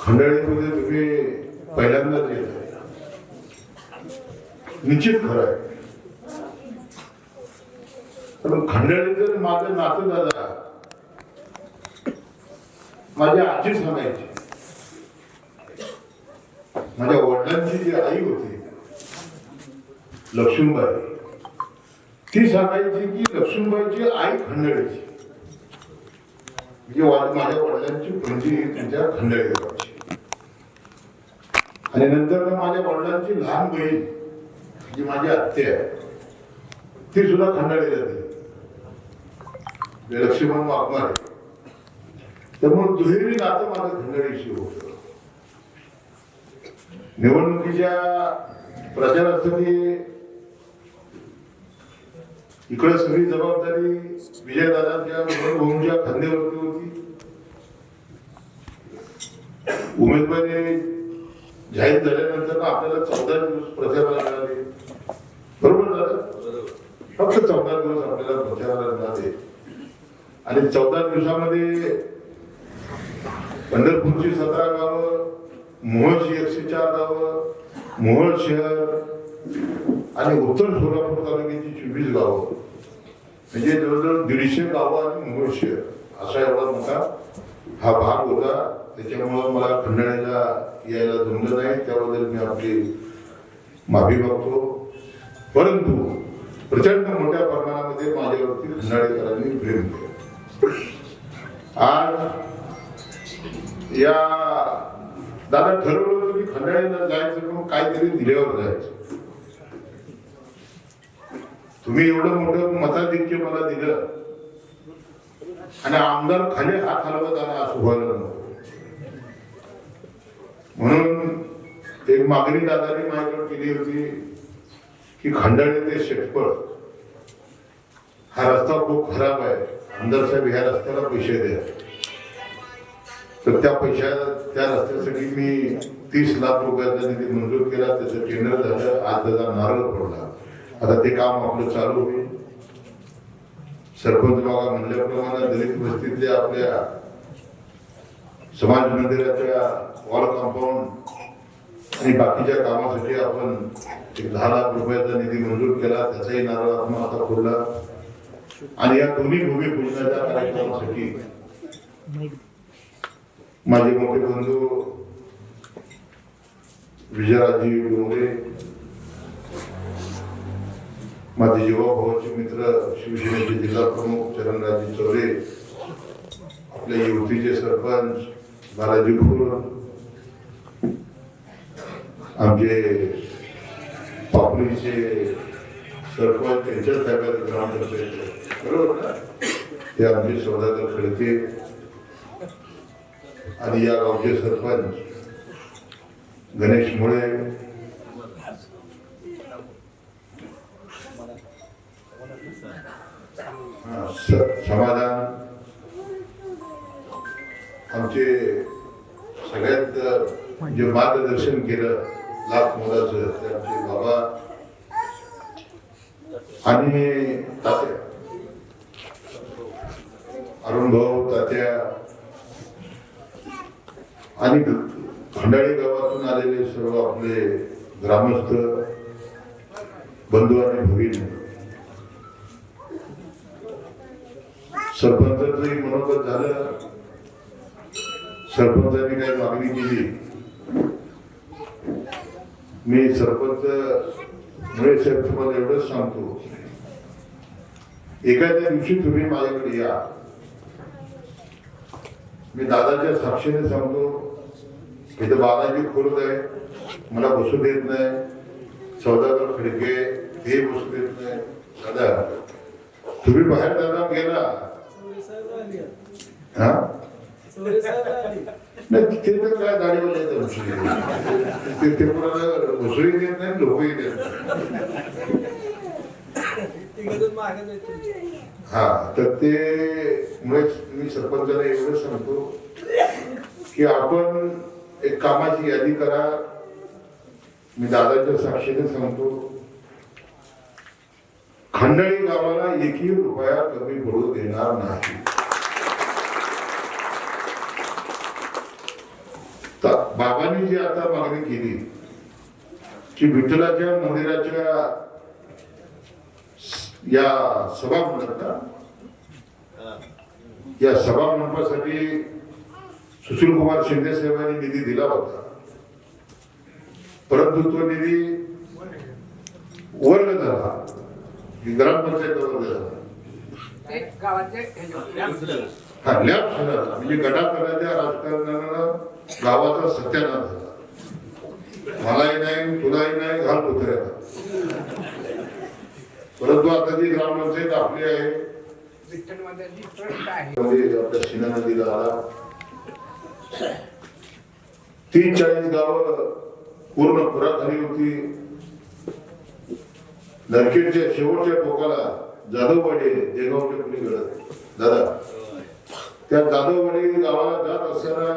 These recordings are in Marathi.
खंडाळीमध्ये तुम्ही पहिल्यांदाच येत आहे, निश्चित खरं आहे. पण खंडाळीचं माझं नातं दादा माझ्या आजी सांगायची. माझ्या वडिलांची जी आई होती लक्ष्मीबाई, ती सांगायची की लक्ष्मीबाईची आई खंडाळीची, म्हणजे माझ्या वडिलांची पणजी त्यांच्या खंडाळी गावाची. आणि नंतर माझ्या वडिलांची लहान बहीण जी माझी आत्या आहे ती सुद्धा खंडाळी जाते, लक्ष्मण वाघमारे. त्यामुळे दुहेरी नातं माझं खंडाळीशी होतं. निवडणुकीच्या प्रचारासाठी इकडे सगळी जबाबदारी विजयदादांच्या भाऊंच्या खांद्यावरती होती. उमेदवारी जाहीर झाल्यानंतर आपल्याला 14 दिवस प्रचाराला मिळाले. बरोबर झालं, फक्त 14 दिवस आपल्याला प्रचाराला मिळाले. आणि 14 दिवसामध्ये पंढरपूरची 17 गावं, मोहोळची 104 गावं, मोहोळ शहर आणि उत्तर सोलापूर तालुक्याची 24 गावं, म्हणजे जवळजवळ 150 गावं आणि मोहोळ शहर असा एवढा मोठा हा भाग होता. त्याच्यामुळं मला खंडाळीला यायला जमलं नाही, त्याबद्दल मी आपली माफी मागतो. परंतु प्रचंड मोठ्या प्रमाणामध्ये माझ्यावरती खंडाळीकरांनी प्रेम केलं. आज या दादा ठरवलं होतं की खंडाळीला जायचं, मग काहीतरी दिल्यावर जायचं. तुम्ही एवढं मोठं मताधिक्य मला दिलं आणि आमदार खाली हात हलवत आला असं व्हायला नको. म्हणून एक मागणी दादाने माझ्याकडे केली होती की खंडाळी ते शेटपळ हा रस्ता खूप खराब आहे, आमदार साहेब ह्या रस्त्याला पैसे द्या. तर त्या त्या रस्त्यासाठी मी 30 लाख रुपयाचा निधी मंजूर केला. त्याचं टेंडर झालं, आज त्याचा नारळ पडला. आता ते काम आपलं चालू होईल. सरपंच बाबा म्हणल्याप्रमाणे दलित वस्तीतल्या आपल्या समाज मंदिराच्या वॉल कंपाऊंड आणि बाकीच्या कामासाठी आपण 10 लाख रुपयाचा निधी मंजूर केला. त्याचाही नारळ आपण आता फोडला. आणि या दोन्ही भूमिपूजनाच्या कार्यक्रमासाठी माझे मोठे बंधू विजयराजी डोंगरे, माझे जीवाभावाचे मित्र शिवसेनेचे जिल्हा प्रमुख चरणराजे चौरे, आपल्या युवतीचे सरपंच बालाजी खोर, आमचे पापडीचे सरपंच त्यांच्या ताब्यात ग्रामपंचायत, बरोबर ना, ते आमचे सौदागर खडके आणि या गावचे सरपंच गणेश मुळे, समाधान, आमचे सगळ्यात जे मार्गदर्शन केलं लाख मोलाचं ते आमचे बाबा आणि तात्या अरुण भाऊ, तात्या आणि खंडाळी गावातून आलेले सर्व आपले ग्रामस्थ बंधू आणि भगिनी. सरपंचाचंही मनोगत झालं. सरपंचांनी काही मागणी केली. मी सरपंच मुळे साहेब तुम्हाला एवढंच सांगतो, एखाद्या दिवशी तुम्ही माझ्याकडे या. मी दादाच्या साक्षीने सांगतो, इथं बालाजी खोलत आहे, मला बसू देत नाही. सौदागर खडके ते बसू देत नाही. दादा तुम्ही बाहेर दादा गेला हा नाही, ते तर काय गाडीवर येत ते कोणाला बसूही देत नाही, लोकही देत नाही. हा तर ते मुळे मी सरपंचाला एवढं सांगतो की आपण एक कामाची यादी करा. मी दादाच्या साक्षीने सांगतो, खंडाळी गावाला 1 रुपया कमी पडू देणार नाही. बाबांनी जी आता मागणी केली की विठ्ठलाच्या मंदिराच्या या सभा मंडपासाठी सुशीलकुमार शिंदे साहेबांनी निधी दिला होता, परंतु तो निधी वर्ग झाला, ग्रामपंचायत वर्ग झाला, लॅप झाला. म्हणजे गटाकराच्या राजकारणानं गावाचा सत्यानाश झाला. मलाही नाही, तुलाही नाही, घाल कुत्र्याला. परंतु आता जी ग्रामपंचायत आपली आहे, आपल्या शिना नदीला आला 30-40 गावं पूर्ण पुराखाली होती. नरखेडच्या शेवटच्या टोकाला जाधववाडी, देगावच्या पलीकडे दादा, त्या जाधववाडी गावाला जात असताना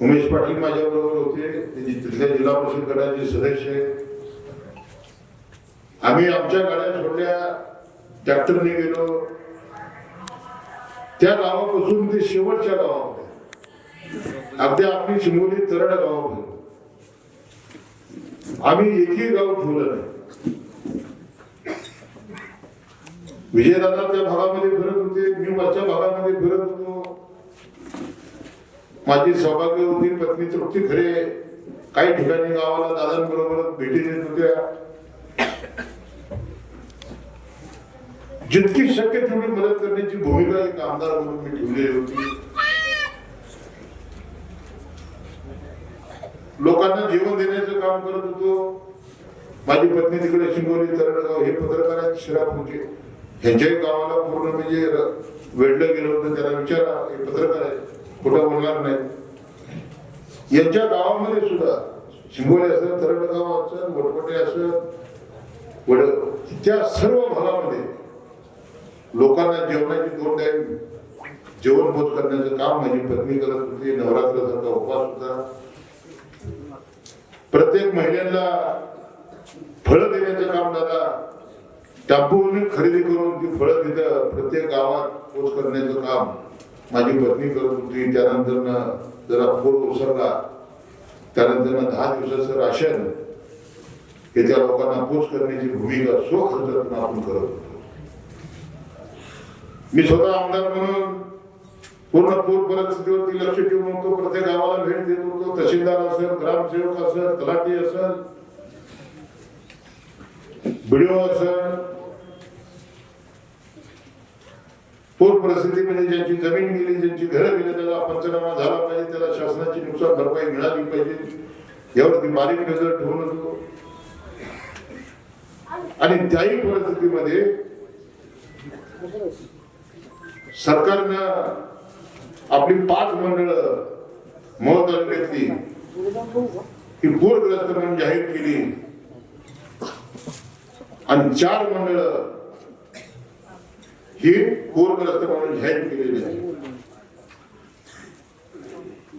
उमेश पाटील माझ्या बरोबर होते, तिथल्या जिल्हा परिषद गटाचे सदस्य. आम्ही आमच्या गाड्या सोडल्या, ट्रॅक्टरने गेलो त्या गावापासून ते शेवटच्या गावामध्ये, अगदी आपली शिंगोली तरड गावामध्ये आम्ही एकही गाव ठेवलं नाही. विजयदादा त्या भागामध्ये फिरत होते, मी वरच्या भागामध्ये फिरत होतो. माझी सौभाग्य होती, पत्नी तृप्ती खरे काही ठिकाणी गावाला दादांबरोबर भेटी देत होत्या. जितकी शक्य तेवढी मदत करण्याची भूमिका एक आमदार म्हणून मी ठेवलेली होती. लोकांना जीवन देण्याचं काम करत होतो. माझी पत्नी तिकडे शिंगोली तरडगाव, हे पत्रकारांचे शिराप होते, ह्यांच्याही गावाला पूर्ण म्हणजे वेढलं गेलं होतं. त्याला विचारा, हे पत्रकार आहे, खोटं बोलणार नाही. यांच्या गावामध्ये सुद्धा शिंगोली असेल, तरडगाव असेल, वडपटे असेल, त्या सर्व भागामध्ये लोकांना जेवणाची 2 टाइम जेवण पोच करण्याचं काम माझी पत्नी करत होती. नवरात्राचा उपवास होता. प्रत्येक महिन्याला फळं देण्याचं काम दादा टापून खरेदी करून ती फळं तिथं प्रत्येक गावात पोच करण्याचं काम माझी पत्नी करत होती. त्यानंतर जरा पूर उसरला, त्यानंतर 10 दिवसाचं राशन हे त्या लोकांना पोच करण्याची भूमिका स्वखर्चातून आपण करत होतो. मी स्वतः आमदार म्हणून पूर्ण पूर परिस्थितीवरती लक्ष ठेवून होतो. प्रत्येक गावाला भेट देत होतो. तहसीलदार असेल, ग्रामसेवक असेल, तलाठी असेल, बीडीओ असेल, पूर परिस्थितीमध्ये ज्यांची जमीन गेली, ज्यांची घरं गेली, त्याला पंचनामा झाला पाहिजे, त्याला शासनाची नुकसान भरपाई मिळाली पाहिजे, यावरती बारीक नजर ठेवून होतो. आणि त्याही परिस्थितीमध्ये सरकारनं आपली 5 मंडळं मोहोळ तालुक्यातली ही पूरग्रस्त म्हणून जाहीर केली आणि 4 मंडळं ही पूरग्रस्त म्हणून जाहीर केलेली आहे.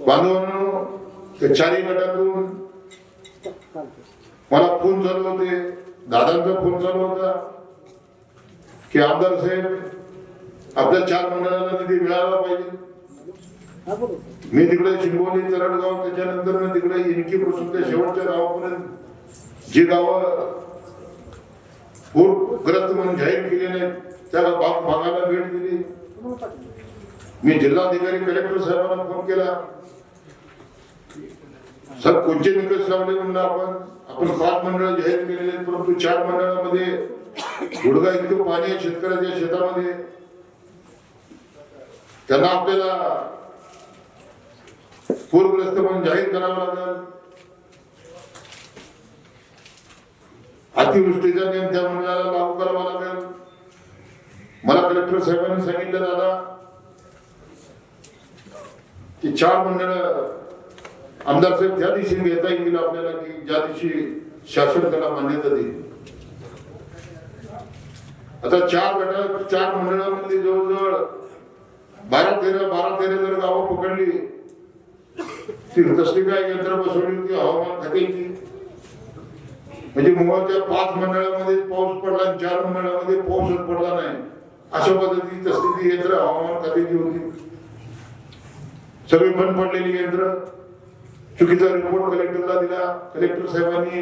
बांधवांनो, त्या 4ही गटातून मला फोन चालू होते, दादांचा फोन चालू होता की आमदार साहेब आपल्या 4 मंडळाला निधी मिळाला पाहिजे. मी तिकडे शिंगोली, तरडगाव, त्याच्यानंतर तिकडे इनकी पासून त्या शेवटच्या गावापर्यंत जी गावं पूरग्रस्त म्हणून जाहीर केले नाहीत त्या भागाला भेट दिली. मी जिल्हाधिकारी कलेक्टर साहेबांना फोन केला, सर कोणते निकष लावले म्हणून आपण 5 मंडळ जाहीर केलेले आहेत, परंतु 4 मंडळामध्ये गुडघा इतकं पाणी आहे शेतकऱ्याच्या शेतामध्ये, त्यांना आपल्याला पूरग्रस्त म्हणून जाहीर करावं लागेल. अतिवृष्टीचा नियम त्या मंडळाला लागू करावा लागेल. मला कलेक्टर साहेबांनी सांगितलं दादा की 4 मंडळ आमदार साहेब त्या दिवशी घेता येईल आपल्याला की ज्या दिवशी शासन त्याला मान्यता देईल. आता 4 मंडळामध्ये जवळजवळ 12-13 जर गावं पकडली, ती तसली काय यंत्र बसवली होती हवामान खात्याची. म्हणजे मोहोळच्या 5 मंडळामध्ये पाऊस पडला आणि 4 मंडळामध्ये पाऊसच पडला नाही, अशा पद्धतीची तसली ती यंत्र हवामान खात्याची होती. सगळी बंद पडलेली केंद्र, चुकीचा रिपोर्ट कलेक्टरला दिला, कलेक्टर साहेबांनी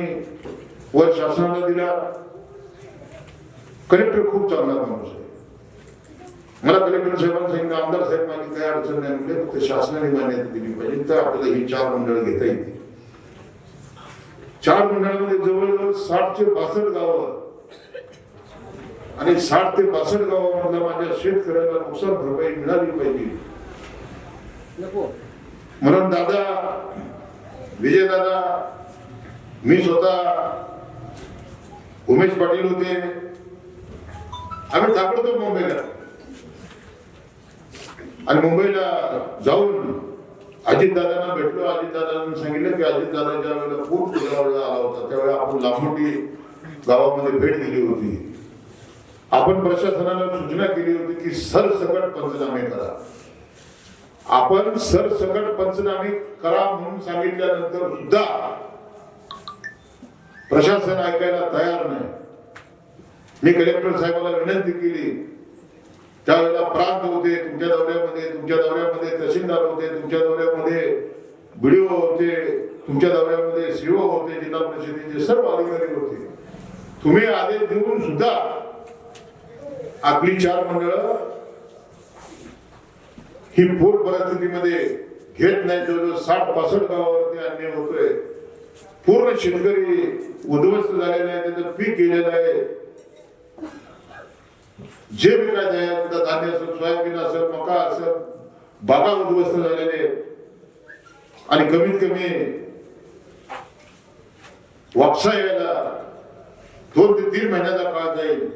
वर शासनाला दिला. कलेक्टर खूप चांगला माणूस आहे. मला कलेक्टर साहेबांनी सांगितलं, आमदार साहेब माझी काही अडचण नाही म्हणजे फक्त शासनाने मान्यता दिली पाहिजे तर आपल्याला ही 4 मंडळ घेता येतील. 4 मंडळामध्ये जवळजवळ 60 ते 62 गावं आणि 60 ते 62 गावामधल्या माझ्या शेतकऱ्याला नुकसान भरपाई मिळाली पाहिजे म्हणून दादा, विजय दादा, मी स्वतः, उमेश पाटील होते, आम्ही ताबडतोब मुंबईला आणि मुंबईला जाऊन अजितदादांना भेटलो. अजितदादांनी सांगितलं की अजितदादा ज्या वेळेला पूर आला होता त्यावेळेला आपण लांबोटी गावामध्ये भेट दिली होती. आपण प्रशासनाला सूचना केली होती की सरसकट पंचनामे करा. आपण सरसकट पंचनामे करा म्हणून सांगितल्यानंतर सुद्धा प्रशासन ऐकायला तयार नाही. मी कलेक्टर साहेबांना विनंती केली, त्यावेळेला प्रांत होते तुमच्या दौऱ्यामध्ये तहसीलदार होते तुमच्या दौऱ्यामध्ये, BDO होते तुमच्या दौऱ्यामध्ये, CO होते, जिल्हा परिषदेचे सर्व अधिकारी होते. तुम्ही आदेश देऊन सुद्धा आपली 4 मंडळ ही पूर परिस्थितीमध्ये घेत नाही. जवळजवळ 60-65 गावावरती अन्याय होतोय. पूर्ण शेतकरी उद्ध्वस्त झालेले आहे, त्याचं पीक गेलेलं आहे. जे बी काय धान्य असेल, सोयाबीन असेल, मका असेल, बागा उद्ध्वस्त झालेले आणि कमीत कमी वापसा यायला 2 ते 3 महिन्याचा काळ जाईल.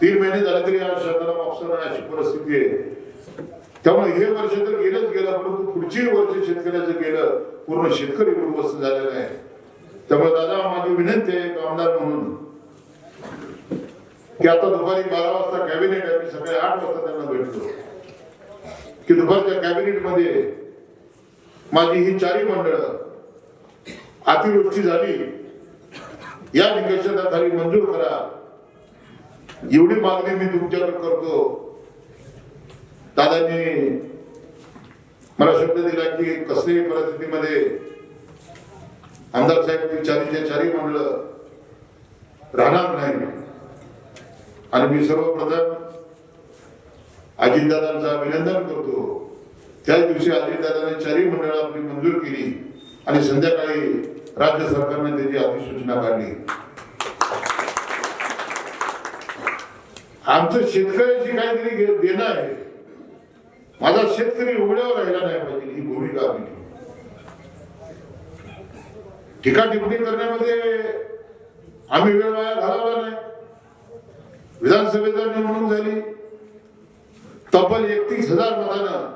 3 महिने झाले तरी या शेताला वापसा नाही अशी परिस्थिती आहे. त्यामुळे हे वर्ष तर गेलंच गेलं, परंतु पुढची वर्ष शेतकऱ्याचं गेलं, पूर्ण शेतकरी उद्ध्वस्त झालेला आहे. त्यामुळे दादा, माझी विनंती आहे आमदार म्हणून की आता दुपारी 12 वाजता कॅबिनेट आहे, मी सकाळी 8 वाजता त्यांना भेटलो की दुपारच्या कॅबिनेट मध्ये माझी ही 4 मंडळ अतिवृष्टी झाली या निकषाखाली मंजूर करा, एवढी मागणी मी तुमच्याकडे करतो. दादांनी मला शब्द दिला की कसल्याही परिस्थितीमध्ये आमदार साहेब 4 मंडळ राहणार नाही. आणि मी सर्वप्रथम अजितदादांचं अभिनंदन करतो. त्याच दिवशी अजितदादांनी 4 मंडळ आपली मंजूर केली आणि संध्याकाळी राज्य सरकारने त्याची अधिसूचना काढली. आमचं शेतकऱ्याची काहीतरी देणं आहे. माझा शेतकरी उघड्यावर राहिला नाही पाहिजे ही भूमिका आम्ही टीका टिप्पणी करण्यामध्ये आम्ही वेळ वाया घालवला नाही. विधानसभेचा निवडणूक झाली, तब्बल 31,000 मतानं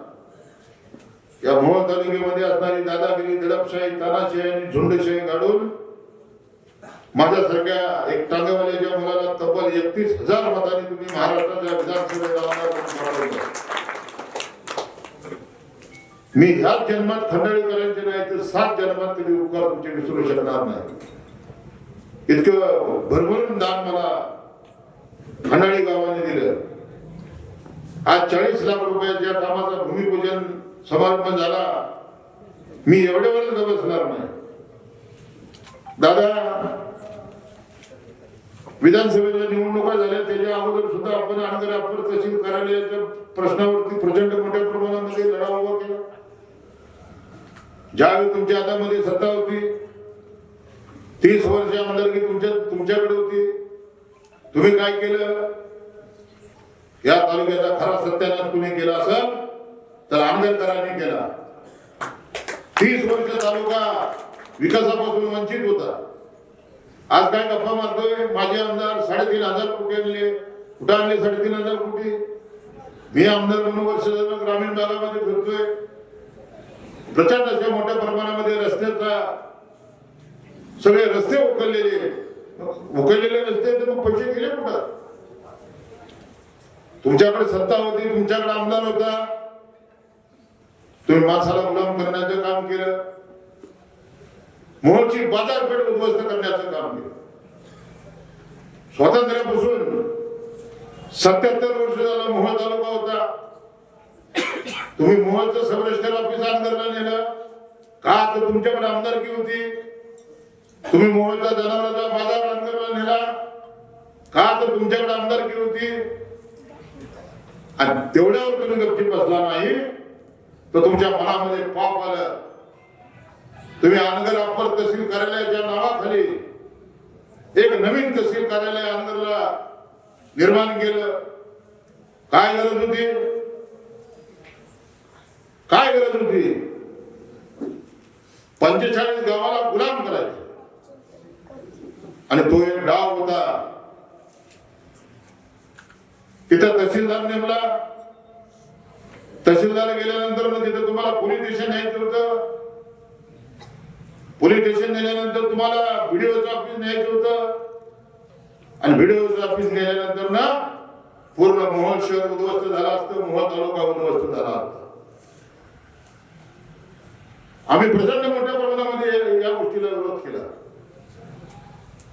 या मोहोळ तालुक्यामध्ये असणारी दादागिरी, दडपशाही, तानाशाही आणि झुंडशाही काढून माझ्यासारख्या एक टांगेवाल्याच्या मुलाला तब्बल 31,000 मतांनी तुम्ही महाराष्ट्राच्या विधानसभेत आमदार. मी ह्याच जन्मात खंडाळी करायचे नाही तर 7 जन्मात तरी उपकार तुमचे विसरू शकणार नाही. इतकं भरभरून दान मला खंडाळी गावाने दिलं. आज 40 लाख रुपयाच्या कामाचा भूमिपूजन समारंभ झाला. मी एवढ्यावरच बसणार नाही. दादा, विधानसभेच्या निवडणुका झाल्या त्याच्या अगोदर सुद्धा आपण अनगर अप्पर तहसील कार्यालयाच्या प्रश्नावरती प्रचंड मोठ्या प्रमाणामध्ये लढा उभा केला. ज्यावेळी तुमच्या हातामध्ये सत्ता होती, 30 वर्ष आमदारकी तुमच्याकडे होती, तुम्ही काय केलं? या तालुक्याचा खरा सत्यानाश तुम्ही केला असेल तर आंबेडकरांनी केला. 30 वर्ष तालुका विकासापासून वंचित होता. आज काय गप्पा मारतोय? माझे आमदार 3,500 कोटी आणले. कुठं आणले 3,500 कोटी? मी आमदार म्हणून वर्ष झालं ग्रामीण भागामध्ये फिरतोय. प्रचंड अशा मोठ्या प्रमाणामध्ये रस्त्याचा सगळे रस्ते उकललेले रस्ते, तर मग पैसे गेले कुठं? तुमच्याकडे सत्ता होती, तुमच्याकडे आमदार होता, तुम्ही माणसाला गुलाम करण्याचं काम केलं. मोहोळची बाजारपेठ उद्ध्वस्त करण्याचं काम केलं. स्वातंत्र्यापासून 77 वर्ष झालं मोहोळ तालुका होता, तुम्ही मोहोळचं सब रजिस्टर ऑफिस अनगरला नेलं का? तर तुमच्याकडे आमदारकी होती. तुम्ही मोहोळचा जनावरांचा बाजार अनगरला नेला का? तर तुमच्याकडे आमदारकी होती. आणि तेवढ्यावर तुम्ही गपची बसला नाही तर तुमच्या मनामध्ये पाप आलं. तुम्ही अनगर अप्पर तहसील कार्यालयाच्या नावाखाली एक नवीन तहसील कार्यालय अनगरला निर्माण केलं. काय गरज होती? काय गरज होती? 45 गावाला गुलाम करायचे. आणि तो एक डाव होता. तिथं तहसीलदार नेमला. तहसीलदार गेल्यानंतर मग तिथं तुम्हाला पोलीस स्टेशन न्यायचं होतं. पोलीस स्टेशन नेल्यानंतर तुम्हाला व्हिडिओचं ऑफिस न्यायचं होतं. आणि व्हिडिओचं ऑफिस गेल्यानंतर ना पूर्ण मोहोळ शहर उद्ध्वस्त झाला असतं, मोहोळ तालुका उद्ध्वस्त झाला असता. आम्ही प्रचंड मोठ्या प्रमाणामध्ये या गोष्टीला विरोध केला.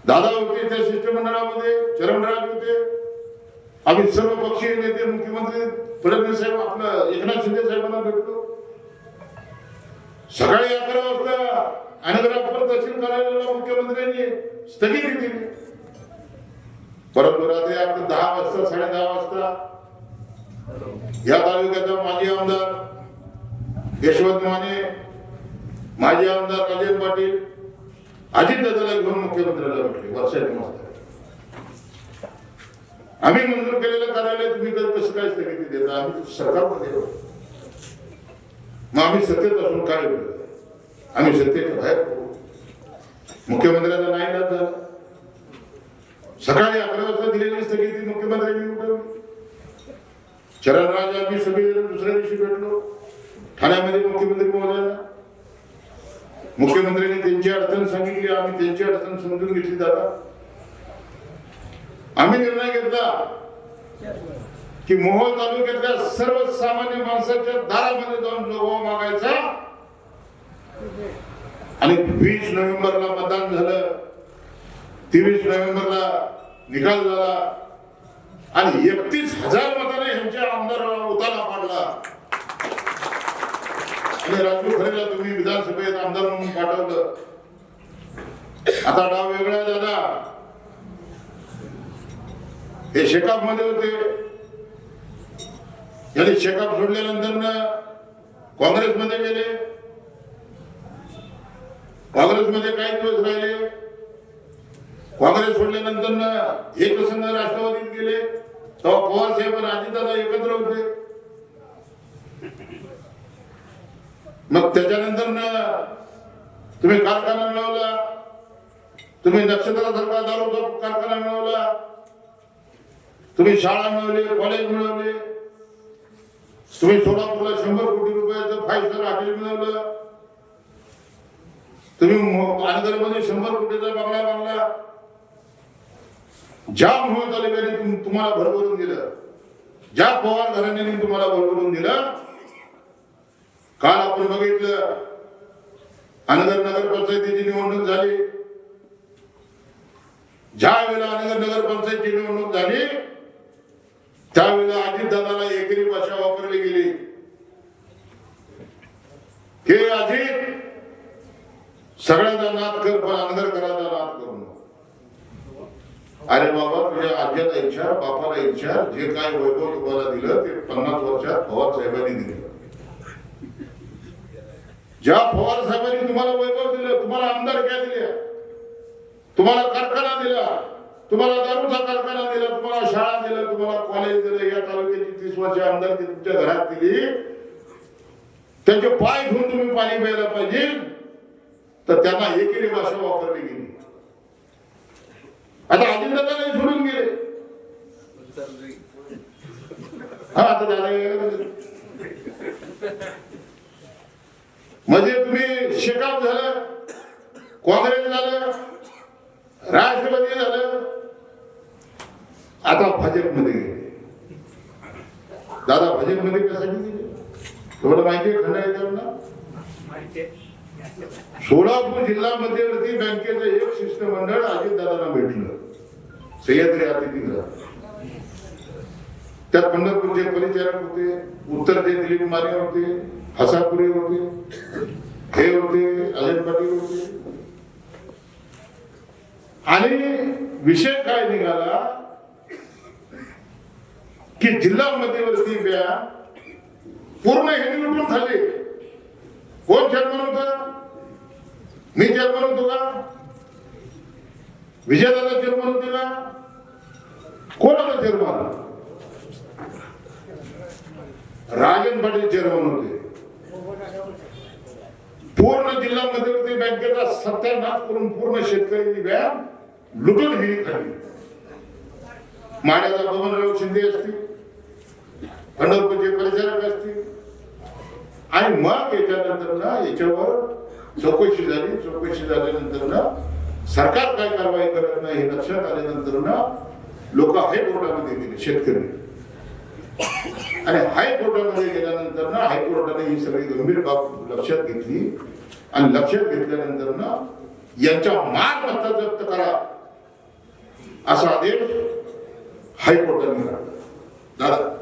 दादा होते त्या शिष्टमंडळामध्ये, चरणराज होते, आम्ही सर्व पक्षीय नेते, मुख्यमंत्री फडणवीस साहेब, आपलं एकनाथ शिंदे साहेबांना भेटलो. सकाळी 11 वाजता अनगर अप्पर तहसील कार्यालयाला मुख्यमंत्र्यांनी स्थगिती दिली. परंतु रात्री 10 वाजता 10:30 वाजता या तालुक्याचा माजी आमदार यशवंत माने, माजी आमदार राजेंद्र पाटील अजितदादाला घेऊन मुख्यमंत्र्याला भेटले. वर्षाची मस्त आम्ही मंजूर केलेलं कार्यालय तुम्ही कसं काय स्थगिती देता? आम्ही सरकारमध्ये मग आम्ही सत्तेत असून काय होईल? आम्ही सत्तेच्या बाहेर मुख्यमंत्र्यांना नाही जात झालं. सकाळी 11 वाजता दिलेली स्थगिती मुख्यमंत्र्यांनी उठवली. चरणराज आम्ही सगळे दुसऱ्या दिवशी भेटलो ठाण्यामध्ये मुख्यमंत्री महोदयांना. मुख्यमंत्र्यांनी त्यांची अडचण सांगितली, आम्ही त्यांची अडचण समजून घेतली. दादा आम्ही निर्णय घेतला की मोहोळ तालुक्यातल्या सर्वसामान्य माणसाच्या दारामध्ये जाऊन लोगो मागायचा. आणि 20 नोव्हेंबरला मतदान झालं, 23 नोव्हेंबरला निकाल झाला आणि 31,000 मताने यांच्या आमदाराला उतारा पाडला. आणि राजू खरेला तुम्ही विधानसभेत आमदार म्हणून पाठवलं. आता डाव वेगळा झाला. हे शेकाप मध्ये होते. यांनी शेकाप सोडल्यानंतर काँग्रेसमध्ये गेले. काँग्रेसमध्ये काही दिवस राहिले. काँग्रेस सोडल्यानंतर एकसंघ राष्ट्रवादीत गेले. तेव्हा पवार साहेब आणि अजितदादा एकत्र होते. मग त्याच्यानंतर तुम्ही कारखाना मिळवला. तुम्ही नक्षत्रासारखा दारूचा कारखाना मिळवला. तुम्ही शाळा मिळवली, कॉलेज मिळवले. तुम्ही सोलापूरला 100 कोटी रुपयाचं 5 स्टार हॉटेल मिळवलं. तुम्ही अनगरमध्ये 100 कोटीचा बंगला बांधला. ज्या मोहोळ तालुक्याने तुम्हाला भरभरून दिलं, ज्या पवार घराण्याने तुम्हाला भरभरून दिलं. काल आपण बघितलं अनगर नगरपंचायतीची निवडणूक झाली. ज्या वेळेला अनगर नगरपंचायतीची निवडणूक झाली त्यावेळेला अजितदादाला एकेरी भाषा वापरली गेली. हे अजित सगळ्याचा नाद कर पण अनगरकरांचा नाद करू नको. अरे बाबा तुझ्या आज्याला इच्छा, बापाला इच्छा, जे काय वैभव तुम्हाला दिलं ते 50 वर्षात पवार साहेबांनी दिलं. ज्या पवार साहेबांनी तुम्हाला वैभव दिलं, तुम्हाला आमदारक्या दिल्या, तुम्हाला कारखाना दिला, तुम्हाला दारूचा कारखाना दिला, तुम्हाला शाळा दिला, तुम्हाला कॉलेज दिलं, या तालुक्याची 30 वर्ष आमदारकी तुमच्या घरात दिली. त्यांचे पाय घेऊन तुम्ही पाणी प्यायला पाहिजे तर त्यांना एकेरी भाषा वापरली गेली. आता अजितदादाने सोडून गेले. हा आता म्हणजे तुम्ही शेकाप झालं, काँग्रेस झालं, राष्ट्रवादी झालं, आता भाजपमध्ये गेले. दादा भाजपमध्ये कशासाठी गेले थोडं माहिती आहे? खंड आहे त्यांना. सोलापूर जिल्हा मध्यवर्ती बँकेचं एक शिष्टमंडळ अजितदादांना भेटलं सह्याद्री अतिथीगृहात. त्यात पंढरपूरचे परिचारक होते, उत्तरचे दिलीप माने होते, हसापुरे होते, हे होते, अजय पाटील होते. आणि विषय काय निघाला की जिल्हा मध्यवर्ती बँक पूर्ण हे लुटून खाल्ले. कोण चेअरमन होता? मी चेअरमन होतो का? विजयदादा चेअरमन होते का? कोण होता चेअरमन? राजन पाटील चेअरमन होते. पूर्ण जिल्हा मध्यवर्ती बँकेचा सत्यानाश करून पूर्ण शेतकरी बँक लुटून हे खाल्ली. माड्याचा बबनराव शिंदे असतील, पंढरपूरचे परिचारक असतील. आणि मग याच्यानंतर ना याच्यावर चौकशी झाली. चौकशी झाल्यानंतर ना सरकार काय कारवाई करत नाही हे लक्षात आल्यानंतर ना लोक हायकोर्टामध्ये गेले शेतकरी. आणि हायकोर्टामध्ये गेल्यानंतर ना हायकोर्टाने ही सगळी गंभीर बाब लक्षात घेतली. आणि लक्षात घेतल्यानंतर ना यांच्या मालमत्ता जप्त करा असा आदेश हायकोर्टाने काढला. दादा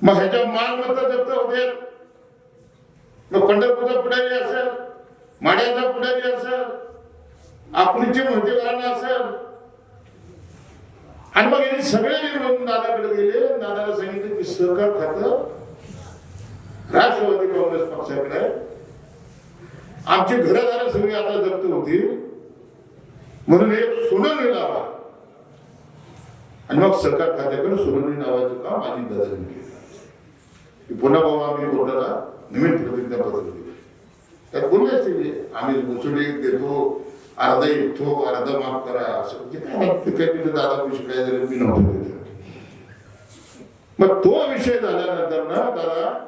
मग ह्याच्या मालमत्ता जप्त होते. मग पंढरपूरचा पुढारी असेल, माड्याचा पुढारी असेल, आपलीचे महतेकरांना असेल. आणि मग यांनी सगळे म्हणून दादाकडे गेले. दादाला सांगितलं की सहकार खातं राष्ट्रवादी काँग्रेस पक्षाकडे, आमची घरदारं सगळी आता जप्त होती म्हणून एक सुनावणी लावा. आणि मग सरकार खात्याकडे सुनावणी नावाचं काम अजितदादांनी केलं. पुन्हा बाबा आम्ही कोर्टाला निमित्त प्रतिज्ञापत्र दिले. त्यात बोलले असते आम्ही मुसुडी देतो, अर्धा येतो, अर्धा माफ करा असं. म्हणजे काय दादा विषय काय झाले मी नव्हतं देत. मग तो विषय झाल्यानंतर ना दादा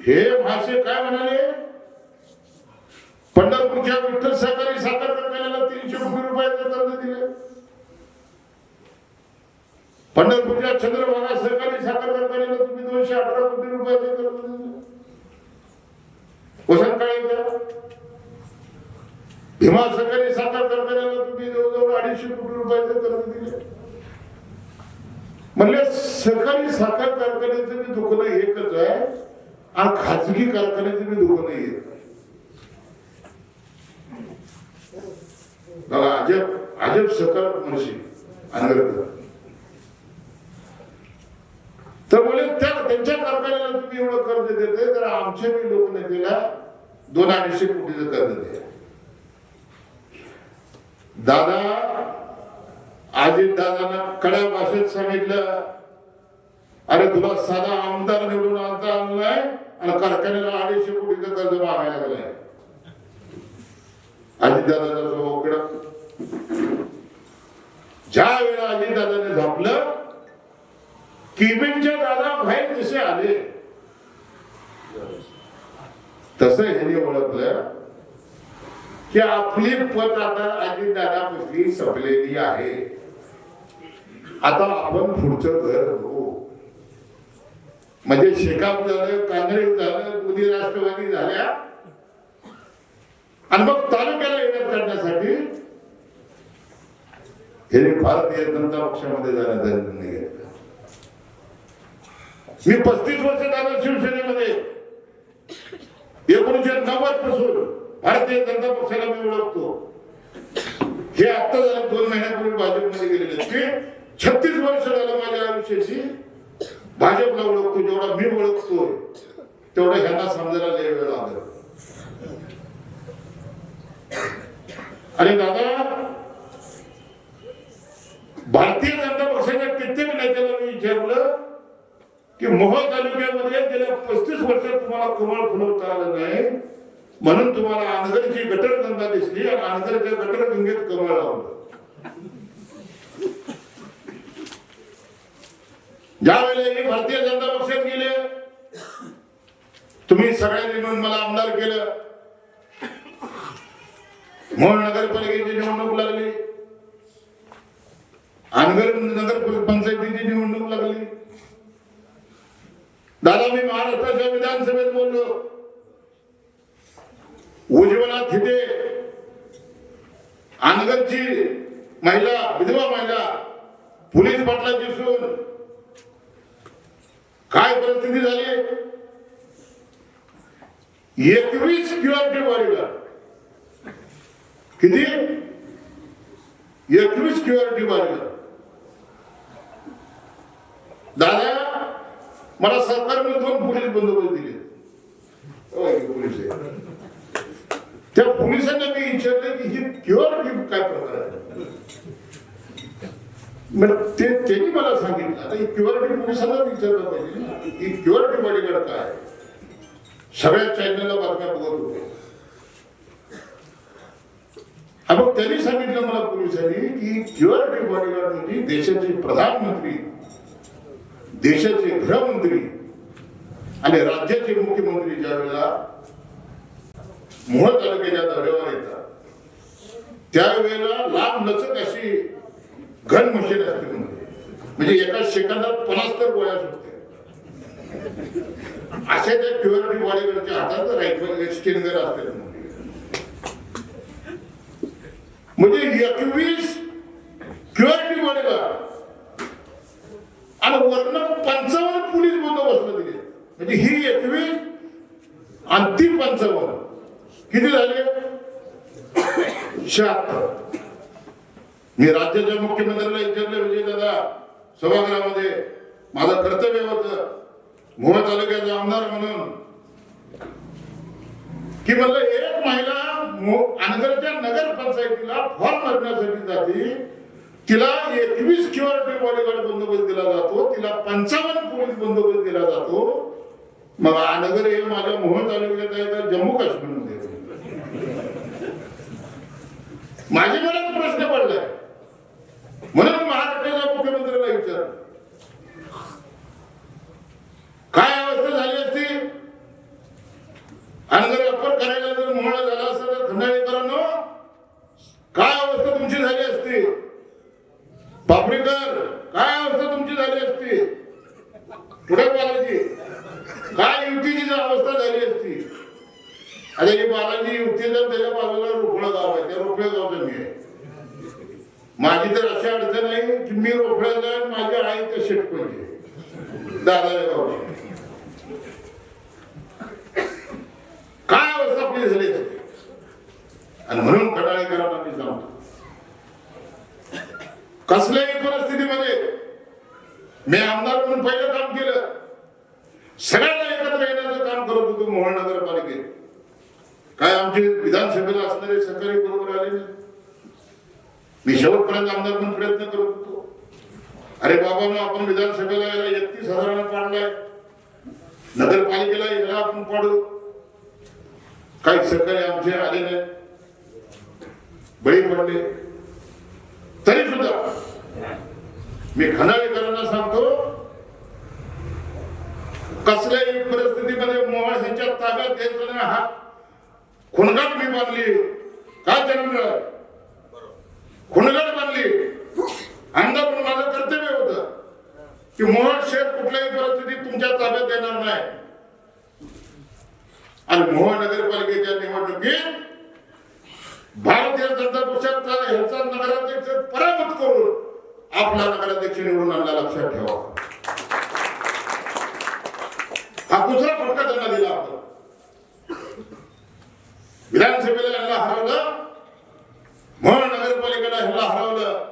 हे भाषे काय म्हणाले, पंढरपूरच्या विठ्ठल सहकारी साखर कारखान्याला 300 कोटी रुपयाचं कर्ज दिले. पंढरपूरच्या चंद्रभागा सहकारी साखर कारखान्याला तुम्ही 218 कोटी रुपयाचं कर्ज दिले. वसंत काळेच्या भीमा सहकारी साखर कारखान्याला तुम्ही जवळजवळ 250 कोटी रुपयाचं कर्ज दिले. म्हणले सरकारी साखर कारखान्याचं बी दुखणं एकच आहे आणि खाजगी कारखान्याचं बी दुखणं एक. बघा अजब अजब सकार मशी अनगरकर. तर बोले त्यांच्या कारखान्याला तुम्ही एवढं कर्ज देते तर आमच्या बी लोकनेतेला 200-250 कोटीचं कर्ज द्या. दादा अजित दादांना कड्या भाषेत सांगितलं, अरे तुला साधा आमदार निवडून आणता आणलाय आणि कारखान्याला 250 कोटीचं कर्ज मागायला लागलाय. अजितदादाचा स्वभाव कडक. ज्या वेळेला अजितदादाने झापलं, केबिनच्या दादा बाहेर जसे आले तसं ह्याने ओळखलं की आपली पत आता अजितदादापाशी संपलेली आहे. आता आपण पुढचं घर बघू. म्हणजे शेकाप झालं, काँग्रेस झालं, मोदी राष्ट्रवादी झाल्या आणि मग तालुक्याला येण्यात करण्यासाठी हे भारतीय जनता पक्षामध्ये जाण्याचा निर्णय घेतला. मी 35 वर्ष झालं शिवसेनेमध्ये. 1990 पासून भारतीय जनता पक्षाला मी ओळखतो. हे आता झालं 2 महिन्यापूर्वी भाजपमध्ये गेलेले. ते 36 वर्ष झालं माझ्या आयुष्याची भाजपला ओळखतो. जेवढा मी ओळखतो तेवढा ह्यांना समजायला लय वेळ लागला. आणि दादा भारतीय जनता पक्षाच्या कित्येक नेत्याला मी विचारलं की मोहोळ तालुक्यामध्ये गेल्या 35 वर्षात तुम्हाला कमळ फुलवता आलं नाही म्हणून तुम्हाला अनगरची गटरगंगा दिसली आणि अनगरच्या गटरगंगेत कमळ लावलं. ज्या वेळेला भारतीय जनता पक्षात गेले तुम्ही सगळ्यांनी मिळून मला आमदार केलं. मोहोळ नगरपालिकेची निवडणूक लागली, अनगर नगर पंचायतीची निवडणूक लागली. दादा मी महाराष्ट्राच्या विधानसभेत बोललो. उज्ज्वला थिटे अनगरची महिला, विधवा महिला, पोलीस पाटलाची सून, काय परिस्थिती झाली? 21 सिक्युरिटी बॉडीगार्ड. किती? 21 सिक्युरिटी बॉडीगार्ड. दादा, मला सरकारने 2 पोलीस बंदोबस्त दिले. पोलीस आहे. त्या पोलिसांना मी विचारलं की ही सिक्युरिटी काय प्रकार आहे? त्यांनी मला सांगितलं. आता ही सिक्युरिटी पोलिसांना विचारलं पाहिजे ना, ही सिक्युरिटी बॉडीगार्ड काय? सगळ्या चॅनलला बातम्या बघत होते. मग त्यांनी सांगितलं मला पोलिसांनी की सिक्युरिटी बॉडीगार्ड म्हणजे देशाचे प्रधानमंत्री, देशाचे गृहमंत्री आणि राज्याचे मुख्यमंत्री ज्या वेळेला मोहोळ तालुक्याच्या दौऱ्यावर येतात त्यावेळेला लांब लचक अशी घन मशीन असते, म्हणजे एका सेकंदात 50 गोळ्या सुटते. अशा त्या सिक्युरिटी बॉडीगार्डच्या हातात रायफल स्टिंगर असते. म्हणजे 21 सिक्युरिटी बॉडीगार्ड आणि वर्ण 55 पोलीस बंदोबस्त दिले. म्हणजे ही 21 आणि ती 55 किती झाले? 76. मी राज्याच्या मुख्यमंत्र्याला विचारलं, विजय दादा, सभागृहामध्ये माझं कर्तव्य होतं मोहोळ तालुक्याचा आमदार म्हणून, की म्हणलं एक महिला अनगरच्या नगरपंचायतीला फॉर्म भरण्यासाठी जाते, तिला 21 सिक्युरिटी बॉडीगार्ड बंदोबस्त दिला जातो, तिला 55 पोलीस बंदोबस्त दिला जातो. मग अनगर हे माझ्या मोहोळ तालुक्यात आहे तर जम्मू काश्मीरमध्ये? माझ्या मनात प्रश्न पडलाय. म्हणून महाराष्ट्राच्या मुख्यमंत्र्याला विचार, काय अवस्था झाली असती? अनगर अप्पर करायला जर मोहळा झाला असता तर खंडाळेकरांनो काय अवस्था तुमची झाली असती? पापरीकर काय अवस्था तुमची झाली असती? पुढे बालाजी काय युतीची अवस्था झाली असती? आता ही बालाजी युती जर त्याच्या बाजूला रोपळा गाव आहे, त्या रोपळे गावचं मी आहे. माझी तर अशी अडचण आहे की मी रोपड्याला जाईन, माझी आई तर शेटकोची दादाच्या गावची. काय अवस्था आपली झाली असते? आणि म्हणून खंडाळेकरांना मी सांगतो, कसल्याही परिस्थितीमध्ये मी आमदार म्हणून पहिलं काम केलं, सगळ्यांना एकत्र येण्याचं काम करत होतो मोहोळ नगरपालिकेत. काय आमचे विधानसभेला असणारे सहकारी बरोबर आले नाही. मी शेवटपर्यंत आमदार म्हणून प्रयत्न करत होतो. अरे बाबा, आपण विधानसभेला 31,000 पाडलाय, नगरपालिकेला याला आपण पाडू. काही सहकारी आमचे आले नाही, बळी पडले. तरी सुद्धा मी खंडाळेकरांना सांगतो, कसल्याही परिस्थितीमध्ये मोहोळ ह्यांच्या ताब्यात द्यायचं नाही. हा खुणगाट मी बांधली, काय जन्मलं खुणगाट बांधली. आमदार म्हणून माझं कर्तव्य होतं की मोहोळ शहर कुठल्याही परिस्थितीत तुमच्या ताब्यात येणार नाही. आणि मोहोळ नगरपालिकेच्या निवडणुकीत भारतीय जनता पक्षाचा ह्याचा नगराध्यक्ष पराभूत करून आपला नगराध्यक्ष निवडून आणला, लक्षात ठेवा. हा दुसरा फटका त्यांना दिला. आपण विधानसभेला ह्याला हरवलं, मोहोळ नगरपालिकेला ह्याला हरवलं.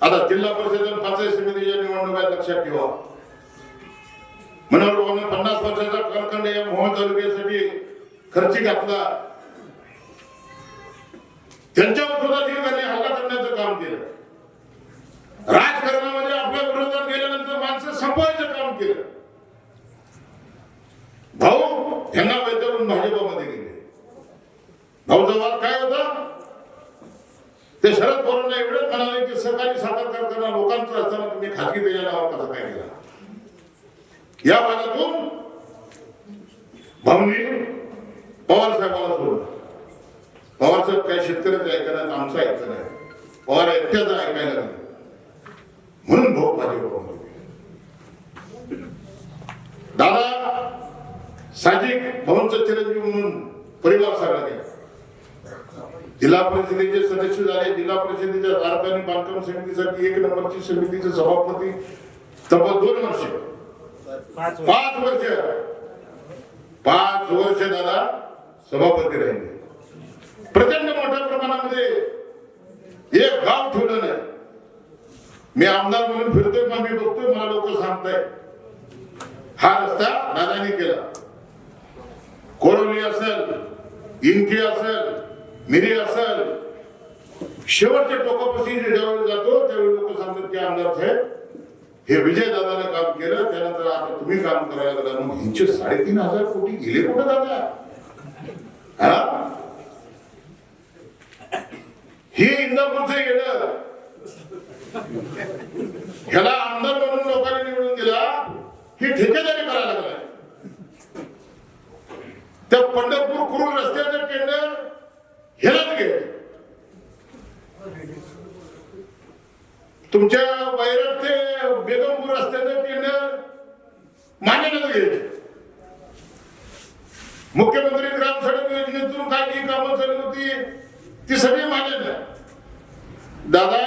आता जिल्हा परिषद आणि पंचायत समितीच्या निवडणुका लक्षात ठेवा. मनोहर 50 वर्षाचा कालखंड या मोहोळ तालुक्यासाठी खर्ची घातला. त्यांच्यावर सुद्धा त्यांनी हल्ला करण्याचं काम केलं. राजकारणामध्ये आपल्या विरोधात गेल्यानंतर माणसं संपवायचं काम केलं. भाऊ यांना वैद्यवरून भाजपामध्ये गेले. भाऊचा वाद काय होता? ते शरद पवारांना एवढंच म्हणाले की सहकारी साखर कारखाना लोकांचा असताना तुम्ही खाजगी त्याच्या नावावर कसा काय केला? या वादातून भाऊंनी पवार साहेबांना सोडलं. पवार साहेब काय शेतकऱ्याचं ऐकण्यात आमचं ऐकलं नाही, पवार एकट्याचं ऐकायला नाही. म्हणून भाऊ भाजपा दादा साजिक भाऊंचा चिरंजीव म्हणून परिवार सगळा गेला. जिल्हा परिषदेचे सदस्य झाले. जिल्हा परिषदेच्या राजधानी बांधकाम समितीसाठी 1 नंबरची समितीचे सभापती तब्बल 2 वर्ष 5 वर्ष दादा सभापती राहिले. प्रचंड मोठ्या प्रमाणामध्ये एक गाव ठेवलं नाही. मी आमदार म्हणून फिरतोय, मग मी बघतोय, मला लोक सांगताय हा रस्ता दादानी केला. कोरोली असेल, इनकी असेल, मिरी असेल, शेवटच्या टोकापाशी ज्यावेळी जातो त्यावेळी लोक सांगतात की आमदार साहेब हे विजय दादाने काम केलं, त्यानंतर आता तुम्ही काम करायला लागला. मग ह्यांचे 3,500 कोटी गेले कुठं दादा? हा, ही इंदापूरचे गेलं. ह्याला आमदार म्हणून लोकांनी निवडून दिला, ही ठेकेदारी करायला लागलाय. त्या पंढरपूर कुरुल रस्त्याचं टेंडर ह्यालाच घे. तुमच्या वैराग ते बेगमपूर रस्त्याचं टेंडर मान्यता घ्यायचे. मुख्यमंत्री ग्राम सडक योजनेतून काय जी कामं चालू होती ती सगळी मान्यता. दादा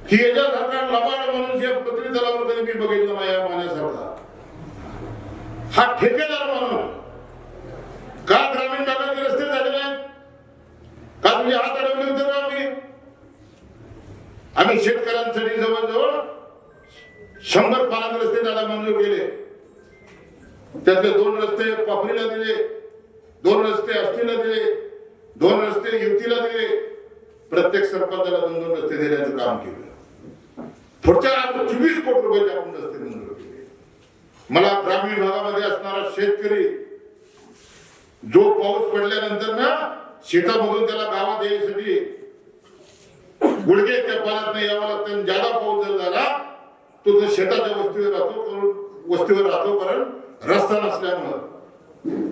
ही याच्यासारखा लबाड मनुष्य पृथ्वी तलावर कधी मी बघितलं नाही मान्यासारखा. हा ठेकेदार म्हणून का ग्रामीण भागाचे रस्ते झालेले आहेत? का तुम्ही हात अडवले होते? आम्ही शेतकऱ्यांसाठी जवळजवळ 100 पाण्याचे रस्ते दादा मंजूर केले. त्यातले 2 रस्ते पापरीला दिले, 2 रस्ते आष्टीला दिले, 2 रस्ते युतीला दिले. प्रत्येक सरपंचाला 2-2 रस्ते देण्याचं काम केलं. पुढच्या 24 कोटी रुपयाचे आपण रस्ते मंजूर केले. मला ग्रामीण भागामध्ये असणारा शेतकरी जो पाऊस पडल्यानंतर ना शेतामधून त्याला गावात यायसाठी गुडघे त्या पाण्यात नाही यावं लागतं. ज्यादा पाऊस जर झाला तो शेताच्या वस्तीवर राहतो कारण रस्ता नसल्यामुळं.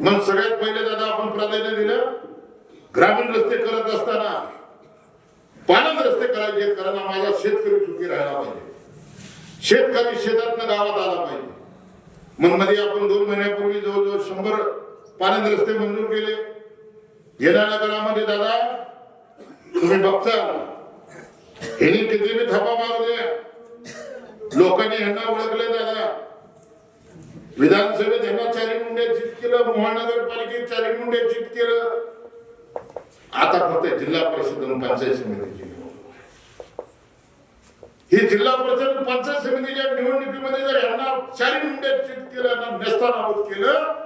मग सगळ्यात पहिले दादा आपण प्राधान्य दिलं ग्रामीण रस्ते करत असताना पाण्यात रस्ते करायचे, कारण माझा शेतकरी सुखी राहायला पाहिजे. शेतकरी शेतातनं गावात आला पाहिजे. मग मध्ये आपण 2 महिन्यापूर्वी जवळजवळ 100 पाण्यात रस्ते मंजूर केले. येणाऱ्या काळामध्ये दादा तुम्ही बघता ह्यांनी किती बी थापा मारले, लोकांनी ह्यांना ओळखले. दादा विधानसभेत ह्यांना 4 मुंड्या चित केलं, महानगरपालिकेत 4 मुंड्या चित केलं. आता फक्त जिल्हा परिषद आणि पंचायत समितीची ही जिल्हा परिषद पंचायत समितीच्या निवडणुकीमध्ये जर यांना 4 मुंड्या चित केलं ना नेस्तानाबूत केलं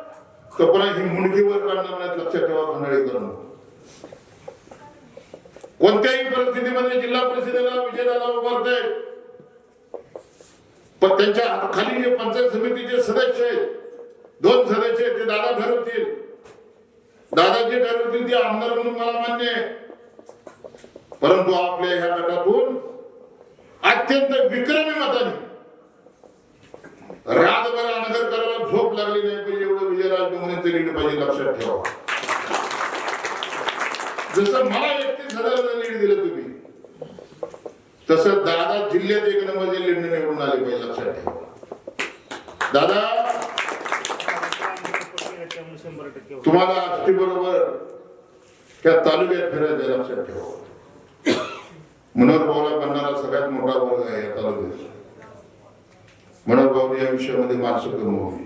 तर पुन्हा ही मुंडकीवर काढणार नाही. लक्षात ठेवा खंडाळीकरण. कोणत्याही परिस्थितीमध्ये जिल्हा परिषदेला विजयदादा उभारतायत, पण त्यांच्या खाली जे पंचायत समितीचे सदस्य आहेत 2 सदस्य आहेत ते दादा ठरवतील. दादा जे ठरवतील ते आमदार म्हणून मला मान्य आहे. परंतु आपल्या ह्या गटातून अत्यंत विक्रमी मताने रातभर आंदोलकरांना झोप लागली नाही पाहिजे एवढं विजयराज डोंगरेंचं लीड पाहिजे. लक्षात ठेवा. जसं मला 31,000 लीड दिलं तुम्ही तसं दादा जिल्ह्यात 1 नंबरचे लीड निवडून आले पाहिजे. लक्षात ठेवा. दादा तुम्हाला आष्टी बरोबर त्या तालुक्यात फिरायचं. लक्षात ठेवा. मनोहर भाऊला बनणारा सगळ्यात मोठा वर्ग आहे या तालुक्यात. मनोहर भाऊने या विषयामध्ये माणसं कमवली.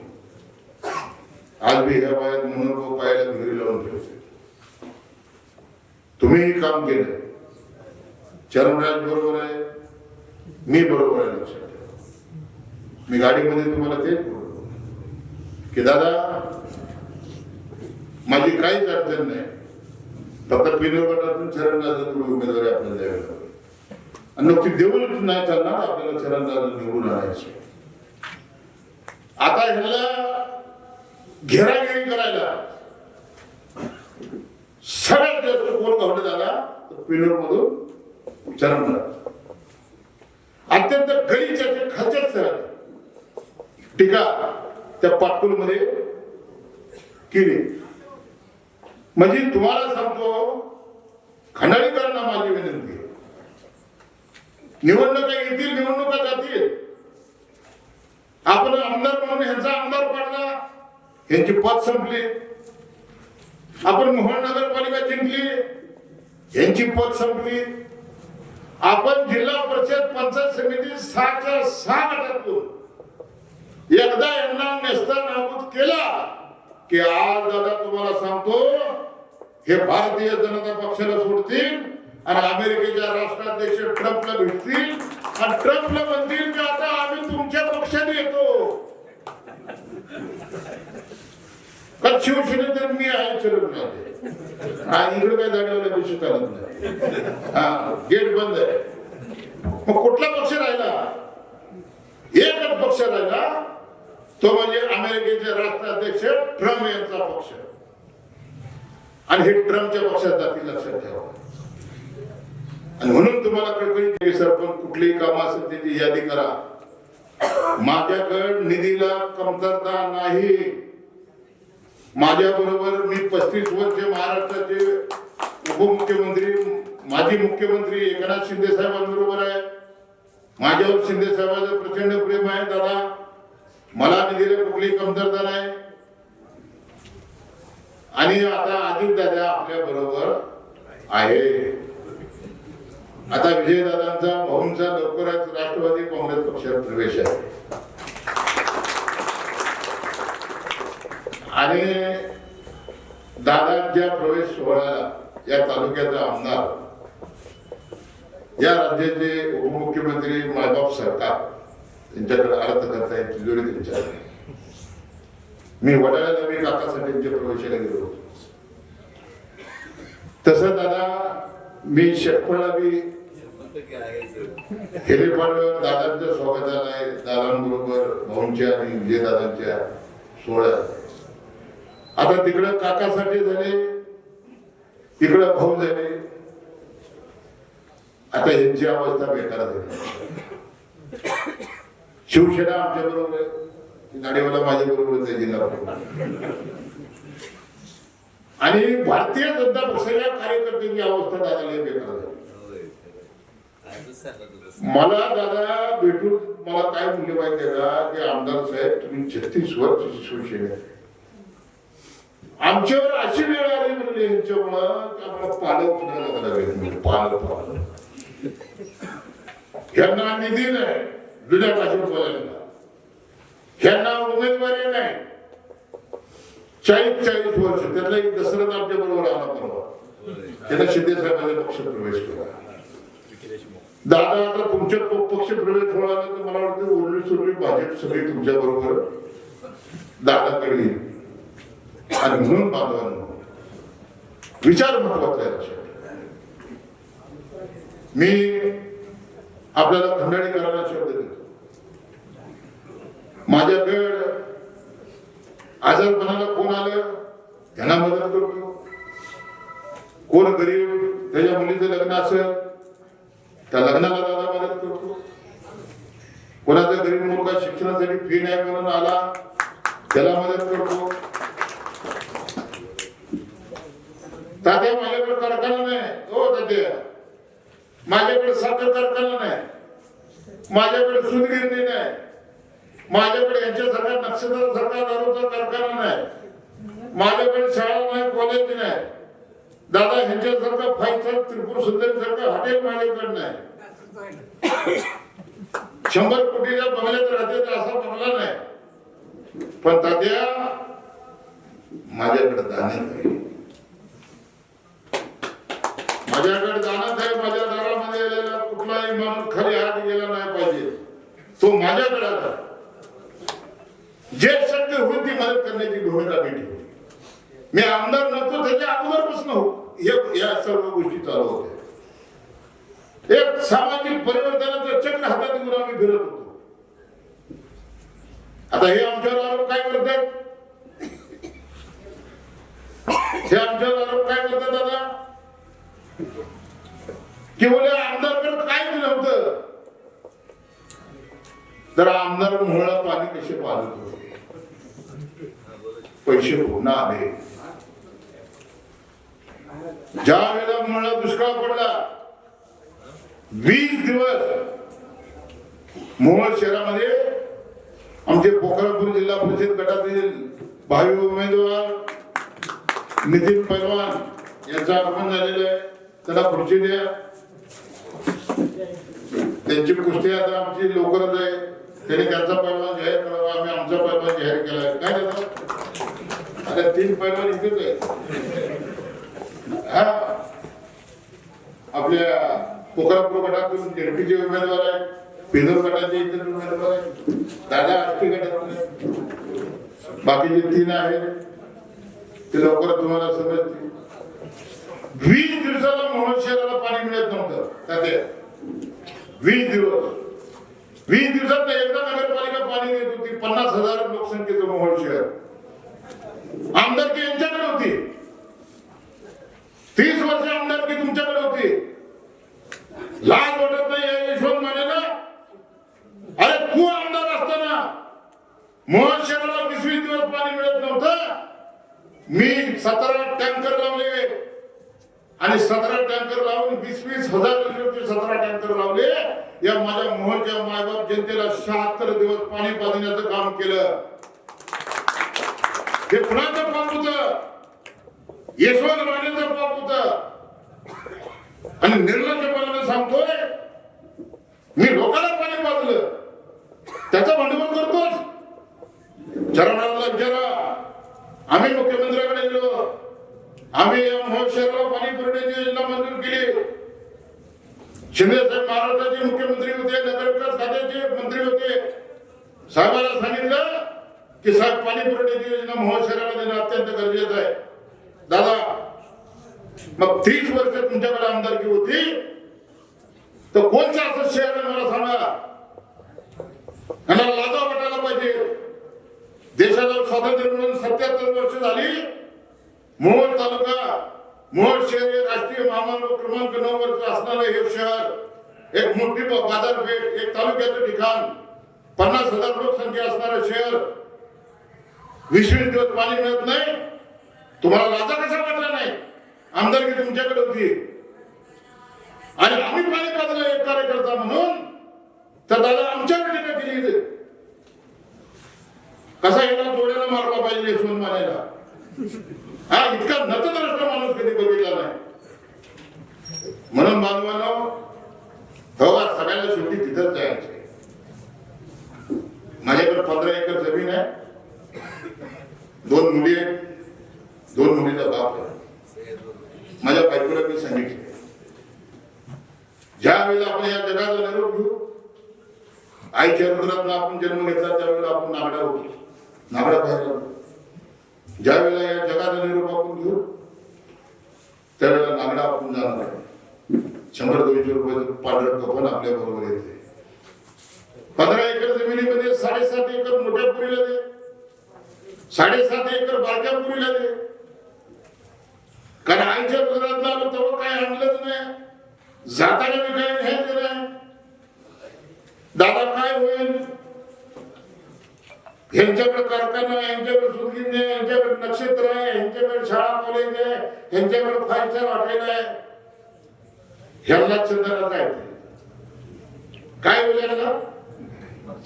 आज बी ह्या वयात मनोहर भाऊ पायाला घरी लावून ठेवते. तुम्हीही काम केलं. चरणराज बरोबर आहे, मी बरोबर आहे. लक्षात ठेवा. मी गाडीमध्ये तुम्हाला तेच बोलतो की दादा माझी काहीच अडचण नाही. फक्त पिनोर गटातून चरणराजातून उमेदवारी आपल्याला द्यावी लागेल. आणि नुकती देऊन नाही चालणार, आपल्याला चरणराज निवडून आणायचे. आता ह्याला घेरागिरी करायला सगळ्यात जास्त कोण घावलं झाला तर पिनोर मधून चरणराज. अत्यंत गलीच्या खालच्याच टीका त्या पाटकुल मध्ये केली. म्हणजे तुम्हाला सांगतो खंडाळीकरांना माझी विनंती आहे. निवडणुका येतील, निवडणुका जातील. आपण आमदार म्हणून ह्यांचा आमदार पाडला, ह्यांची पद संपली. आपण मोहोळ नगरपालिका जिंकली, यांची पद संपली. आपण जिल्हा परिषद पंचायत समिती 6च्या 6 गटातून एकदा यांना नेस्तनाबूत केला की आज दादा तुम्हाला सांगतो, हे भारतीय जनता पक्षाला सोडतील आणि अमेरिकेच्या राष्ट्राध्यक्ष ट्रम्पला भेटतील आणि ट्रम्पला म्हणतील की आता आम्ही तुमच्या पक्षाने येतो. पण शिवसेने तर मी आहे चलत नाही, इकडे काय जागेवाला दिवशी चालत नाही. हा, गेट बंद आहे. मग कुठला पक्ष राहिला? एकच पक्ष राहिला, तो म्हणजे अमेरिकेचे राष्ट्राध्यक्ष ट्रम्प यांचा पक्ष. आणि हे ट्रम्पच्या पक्षात जातील, लक्षात ठेवा. आणि म्हणून तुम्हाला कळकळी सरपंच कुठलीही कामं असेल त्याची यादी करा. माझ्याकडे निधीला कमतरता नाही. माझ्या बरोबर मी 35 वर्ष महाराष्ट्राचे उपमुख्यमंत्री, माजी मुख्यमंत्री एकनाथ शिंदे साहेबांबरोबर आहे. माझ्यावर शिंदे साहेबांचं प्रचंड प्रेम आहे. दादा, मला निधीला कुठलीही कमतरता नाही. आणि आता अजित दादा आपल्या बरोबर आहे. आता विजयदादांचा भाऊंचा लवकरच राष्ट्रवादी काँग्रेस पक्षात प्रवेश आहे. आणि दादांच्या प्रवेश सोहळ्याला या तालुक्याचा आमदार, या राज्याचे उपमुख्यमंत्री मायबाप सरकार त्यांच्याकडे अर्थकर्ता आहे, तिजोरी त्यांच्याकडे. मी वडाळ्याला मी काकासाहेबांच्या प्रवेशाला गेलो होतो. तसं दादा मी शेतपळला बी हेलिपॉडवर दादांच्या स्वागताला आहे. दादांबरोबर भाऊंच्या आणि विजयदादांच्या सोहळ्यात. आता तिकडं काकासाठी झाले, तिकडं भाऊ झाले. आता यांची अवस्था बेकार झाली. शिवसेना आमच्या बरोबर आहे, गाडीवाला माझ्या बरोबर आहे जिल्हा. आणि भारतीय जनता पक्षाच्या कार्यकर्त्यांची अवस्था दादाला बेकार झाली. मला दादा भेटून मला काय म्हणले माहिती आहे का, की आमदार साहेब तुम्ही 36 वर्ष शिवसेना, आमच्यावर अशी वेळ आली म्हणजे यांच्यामुळं की आम्हाला पालक उचलायला लागले. पालक ह्यांना निधी नाही, जुन्या भाषेत बोलायला, ह्यांना उमेदवारी नाही. 40 वर्ष त्यातला एक दसरथ आमच्या बरोबर आला परवा, त्याला शिंदे साहेबांनी पक्ष प्रवेश केला. दादा आता तुमच्या पक्ष प्रवेश होणार तर मला वाटतं उरली सुरली भाजप सगळी तुमच्या बरोबर दादाकडे येईल. आणि म्हणून बांधवांनो, विचार महत्वाचा आहे लक्षात. मी आपल्याला खंडाळी करायला शब्द देतो. माझ्याकडे आजारपणाला कोण आलं त्यांना मदत करतो. कोण गरीब त्याच्या मुलीचं लग्न असेल त्या लग्नाला दादा मदत करतो. कोणाचा गरीब मुलगा शिक्षणासाठी फी नाही म्हणून आला त्याला मदत करतो. तात्या माझ्याकडे कारखाना नाही, हो तात्या माझ्याकडे साखर कारखाना नाही, माझ्याकडे सूतगिरणी नाही, माझ्याकडे यांच्यासारखा नक्षत्रासारखा दारूचा कारखाना नाही, माझ्याकडे शाळा नाही, कॉलेज नाही. दादा ह्यांच्यासारखा 5 स्टार त्रिपुर सुंदरी सारखं हॉटेल माझ्याकडे नाही. 100 कोटीच्या बंगल्यात राहते असा बंगला नाही. पण तात्या माझ्याकडे दाणे, माझ्याकडे दानत आहे. माझ्या दारामध्ये आलेला कुठलाही माणूस खाली हात गेला नाही पाहिजे, तो माझ्याकडे आला. जे शक्य होईल ती मदत करण्याची भूमिका मी ठेवली. मी आमदार नव्हतो त्याच्या अगोदरपासून या सर्व गोष्टी चालू होत्या. एक सामाजिक परिवर्तनाचं चक्र हातात घेऊन आम्ही फिरत होतो. आता हे आमच्यावर आरोप काय करतात, हे आमच्यावर आरोप काय करतात दादा, की बोले आमदारकडे काहीच नव्हतं. तर आमदार मोहळा पाणी कसे पाहत होते, पैसे पूर्ण आले. ज्या वेळेला मोहळा दुष्काळ पडला 20 दिवस मोहोळ शहरामध्ये आमचे पोखरापूर जिल्हा परिषद गटातील भावी उमेदवार नितीन पैलवान यांचं आगमन झालेलं आहे, त्याला खुर्ची द्या. त्यांची कुस्ती आता आमची लवकरच आहे. त्यांनी त्यांचा पैलवान जाहीर करावा, आम्ही आमचा पैलवान जाहीर केलाय. काय देतात अरे 3 पैलवान इथेच आहे. हा आपल्या कोकरापूर गटातून जेडपीचे उमेदवार आहे, पेदर गटाचे इतर उमेदवार आहे, दादा आष्टी गटातून, बाकीचे 3 आहेत ते लवकरच तुम्हाला समजतील. 20 दिवसाला मोहोळ शहराला पाणी मिळत नव्हतं. त्यात 20 दिवसात एकदा नगरपालिका पाणी देत होती. 50,000 लोकसंख्येचं मोहोळ शहर. आमदारकी यांच्याकडे होती. 30 वर्ष आमदारकी तुमच्याकडे होती. लाज वाटत नाही यशवंत मानेला? अरे तू आमदार असताना मोहोळ शहराला 20 दिवस पाणी मिळत नव्हतं. मी 17 टँकर लावले आणि 17 टँकर लावून 20,000 लिटरचे 17 टँकर लावले. या माझ्या मोहोळच्या मायबाप जनतेला 76 दिवस पाणी पाजण्याचं काम केलं. हे कुणाचं पाप होतं? यशवंत मानेचं पाप होतं. आणि निर्लज्जपणाने सांगतोय मी लोकांना पाणी पाजलं, त्याचं भांडवल करतोस. चरणाला विचारा. आम्ही मुख्यमंत्र्याकडे गेलो, आम्ही या मोहोळ शहराला पाणी पुरवठ्याची योजना मंजूर केली. शिंदे साहेब महाराष्ट्राचे मुख्यमंत्री होते, नगरविकास खात्याचे मंत्री होते. साहेबांना सांगितलं की साहेब पाणी पुरवठ्याची योजना मोहोळ शहराला देणं अत्यंत गरजेचं आहे. दादा मग 30 वर्ष तुमच्याकडे आमदारकी होती तर कोणचं असं शहर आहे मला सांगा. यांना लाजा वाटायला पाहिजे. देशाला स्वातंत्र्य मिळून 77 वर्ष झाली. मोहोळ तालुका, मोहोळ शहर हे राष्ट्रीय महामार्ग क्रमांक 9 वर असणारं हे शहर, एक मोठी बाजारपेठ, एक तालुक्याचं ठिकाण, 50,000 लोकसंख्या असणारं शहर. 20 दिवस पाणी मिळत नाही. तुम्हाला लाजा कसा वाटला नाही? आमदारकी तुमच्याकडे होती आणि आम्ही पाणी पाजलं एक कार्यकर्ता म्हणून. तर दादा आमच्यावर टीका केली. कसा याला जोड्याला मारला पाहिजे यशवंत मानेला? हा इतका नतद्रष्ट माणूस कधी बघितला नाही. म्हणून बांधवांनो तेव्हा सगळ्याला शेवटी तिथंच जायचे. माझ्याकडे 15 एकर जमीन आहे, 2 मुली आहेत, 2 मुलीचा बाप आहे. माझ्या बायकोला मी सांगितले ज्या वेळेला आपण या जगाचा निरोप घेऊ, आईच्या रुद्रातला आपण जन्म घेतला त्यावेळेला आपण नागडा होतो, नागडा पाहायला. ज्या वेळेला या जगाचा निरोप आपण घेऊ त्यावेळेला नागडा आपण जाणार आहे. 100-200 रुपयाचं पांढरं कफन आपल्या बरोबर येते. 15 एकर जमिनीमध्ये 7.5 एकर मोठ्या पुरीला दे, 7.5 एकर बारक्या पुरीला दे. कारण आईच्या रुद्रातला आलो तेव्हा काही आणलंच नाही, जाताना मी काही घ्यायचं नाही. दादा काय होईल? यांच्याकडे कारखाना आहे, यांच्याकडे सुदगिंज आहे, यांच्याकडे नक्षत्र आहे, यांच्याकडे शाळा कॉलेज आहे, यांच्याकडे 5 स्टार हॉटेल आहे. ह्यांना चंद्राला जायचं. काय होईल यांना?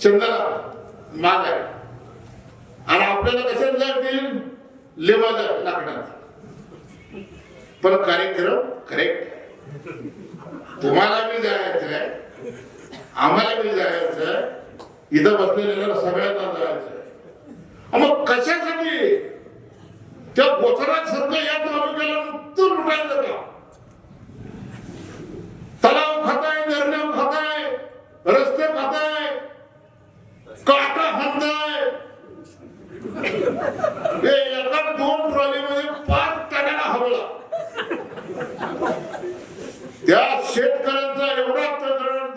चंद्राला माग आहे. आणि आपल्याला कशात जातील? लेवाला लाकडात. पण कार्यक्रम करेक्ट. तुम्हाला बी जायचंय, आम्हाला बी जायचंय, इथं बसलेल्या सगळ्यांना जायचंय. मग कशासाठी त्या बोथरात सारखं या तालुक्याला नुकतं लुटायचं का? तलाव खाताय, धरणं खाताय, रस्ते खाताय, काटा हाणताय. एका 2 ट्रॉलीमध्ये 5 टनाला हवला. त्या शेतकऱ्यांचा एवढा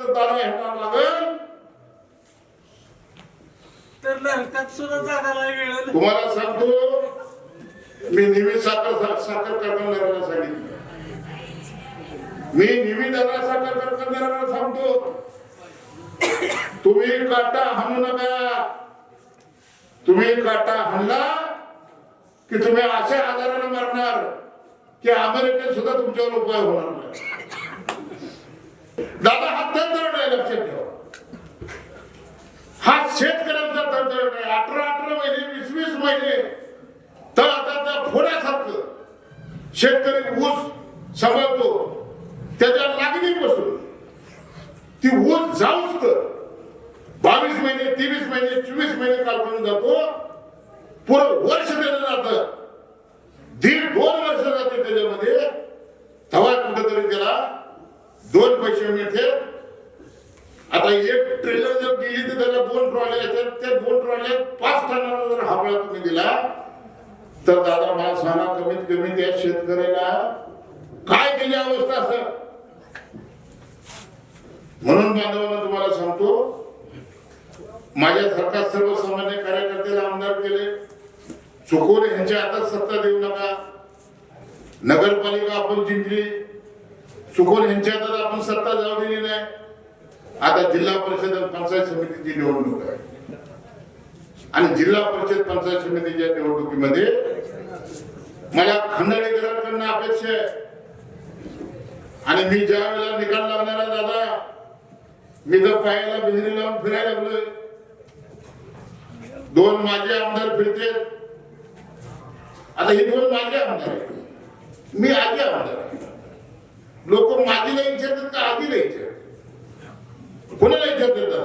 दारा ह्यांना लागेल तुम्हाला सांगतो. मी नेहमी साखर कारखानदाराला सांगितलं, मी नेहमी साखर कारखानदाराला सांगतो तुम्ही काटा हाणू नका. तुम्ही काटा हाणला की तुम्ही अशा आजाराने मरणार की अमेरिकेत सुद्धा तुमच्यावर उपाय होणार नाही. दादा हा तंत्र आहे, लक्षात ठेवा. हा शेतकऱ्यांचा तंत्र आहे. 18 महिने 20 महिने तर आता त्या फोड्यासारखं शेतकरी ऊस सांभाळतो त्याच्या लागणीपासून ती ऊस जाऊच तर 22 महिने 23 महिने 24 महिने काढून जातो. पुरं वर्ष त्याचं जातं, 1.5-2 वर्ष जाते त्याच्यामध्ये. तेव्हा कुठेतरी त्याला 2 पैसे मिळते. आता एक ट्रेलर जर गेली तर त्याला 2 ट्रॉल्या येतात. त्या 2 ट्रॉल्या 5 टनाला जर हापळा तुम्ही दिला तर दादा मला सांगा कमीत कमी त्या शेतकऱ्याला काय त्याची अवस्था असेल. म्हणून बांधवांना तुम्हाला सांगतो, माझ्यासारखा सर्वसामान्य कार्यकर्त्याला आमदार केले. चुकून यांच्या हातात सत्ता देऊ नका. नगरपालिका आपण जिंकली, चुकून यांच्या हातात आपण सत्ता जाऊ दिली नाही. आता जिल्हा परिषद आणि पंचायत समितीची निवडणूक आहे आणि जिल्हा परिषद पंचायत समितीच्या निवडणुकीमध्ये मला खंडाळेकरांकडून अपेक्षा आहे. आणि मी ज्या वेळेला निकाल लागणार आहे दादा, मी जर पायाला बिजली लावून फिरायला लागलोय. 2 माझे आमदार फिरते. आता हे 2 माझे आमदार आहेत, मी आधी आमदार आहे. लोक माझीला विचारतात का आधीला विचारतात? कोणाला विचारतात दादा?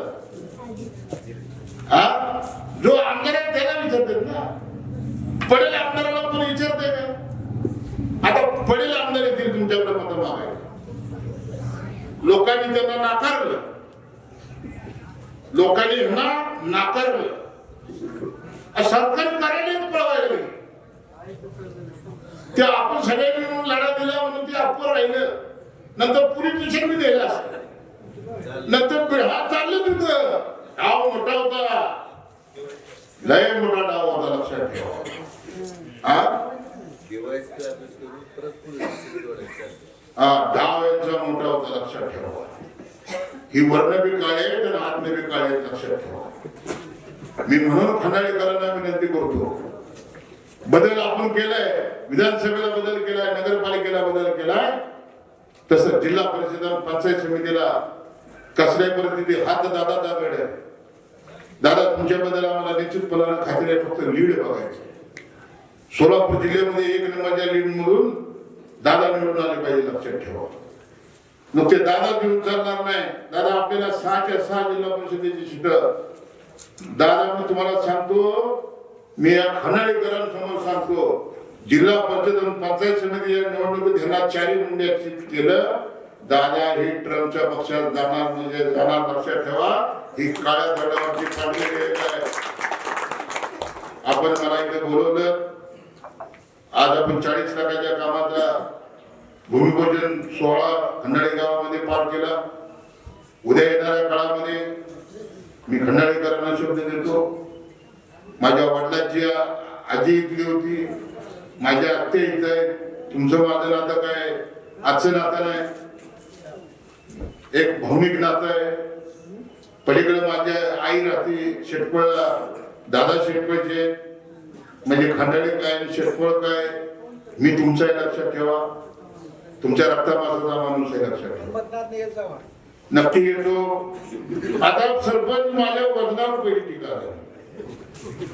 हा, जो आमदार आहे त्याला विचारतात ना. पडेल आमदाराला कोणी विचारतंय का? आता पडेल आमदार येतील तुमच्याकडे मत मागायला. लोकांनी त्यांना नाकारलं, लोकांनी ह्यांना नाकारलं. सरकार करायला पळवायला ते आपण सगळ्यांनी मिळून लढा दिला म्हणून ते आपण राहिलं. नंतर पोलीस स्टेशन बी द्यायला असतं. नंतर हा चाललं तिथं. डाव मोठा होता, लय मोठा डाव होता, लक्षात ठेवा. डाव यांचा मोठा होता, लक्षात ठेवा. ही वर्ण बी काळे आहेत आणि आत्मे बी काळे आहेत, लक्षात ठेवा. मी म्हणून खंडाळेकरांना विनंती करतो, बदल आपण केलाय, विधानसभेला बदल केलाय, नगरपालिकेला बदल केलाय, तसं जिल्हा परिषद आणि पंचायत समितीला कसल्या परिस्थिती हात दादा दागड. दादा तुमच्याबद्दल आम्हाला निश्चितपणाने खात्री आहे, फक्त लीड बघायचं. सोलापूर जिल्ह्यामध्ये 1 नंबरच्या लीड मधून दादा निवडून आले पाहिजे, लक्षात ठेवा. नुकते दादा घेऊन चालणार नाही. दादा आपल्याला 6च्या 6 जिल्हा परिषदेची सीट. दादा मी तुम्हाला सांगतो, मी या खंडाळेकरांसमोर सांगतो, जिल्हा परिषद आणि पंचायत समितीच्या निवडणुकीत ह्यांना 4 मुंड्या सीट केलं. दादा हे ट्रम्पच्या पक्षात जाणार म्हणजे जाणार, लक्षात ठेवा. ही काळ्या दगडावरची पांढरी रेष आहे. आपण मला इथे बोलवलं, आज आपण 40 लाखाच्या कामाचा भूमिपूजन सोहळा खंडाळी गावामध्ये पार केला. उद्या येणाऱ्या काळामध्ये मी खंडाळीकरांना शब्द देतो, माझ्या वडिलांची आजी इथली होती, माझ्या आत्या इथं आहे. तुमचं माझं नातं काय आजचं नातं नाही, एक भावनिक नातं आहे. पलीकडे माझ्या आई राहते शेटपळला, दादा शेटपळचे, म्हणजे खंडाळी काय शेटपळ काय, मी तुमचं आहे, लक्षात ठेवा. तुमच्या रक्तामासाचा माणूस आहे, लक्षात ठेवा. नक्की येतो. आता सरपंच माझ्या वजनावर पहिली टीका झाली.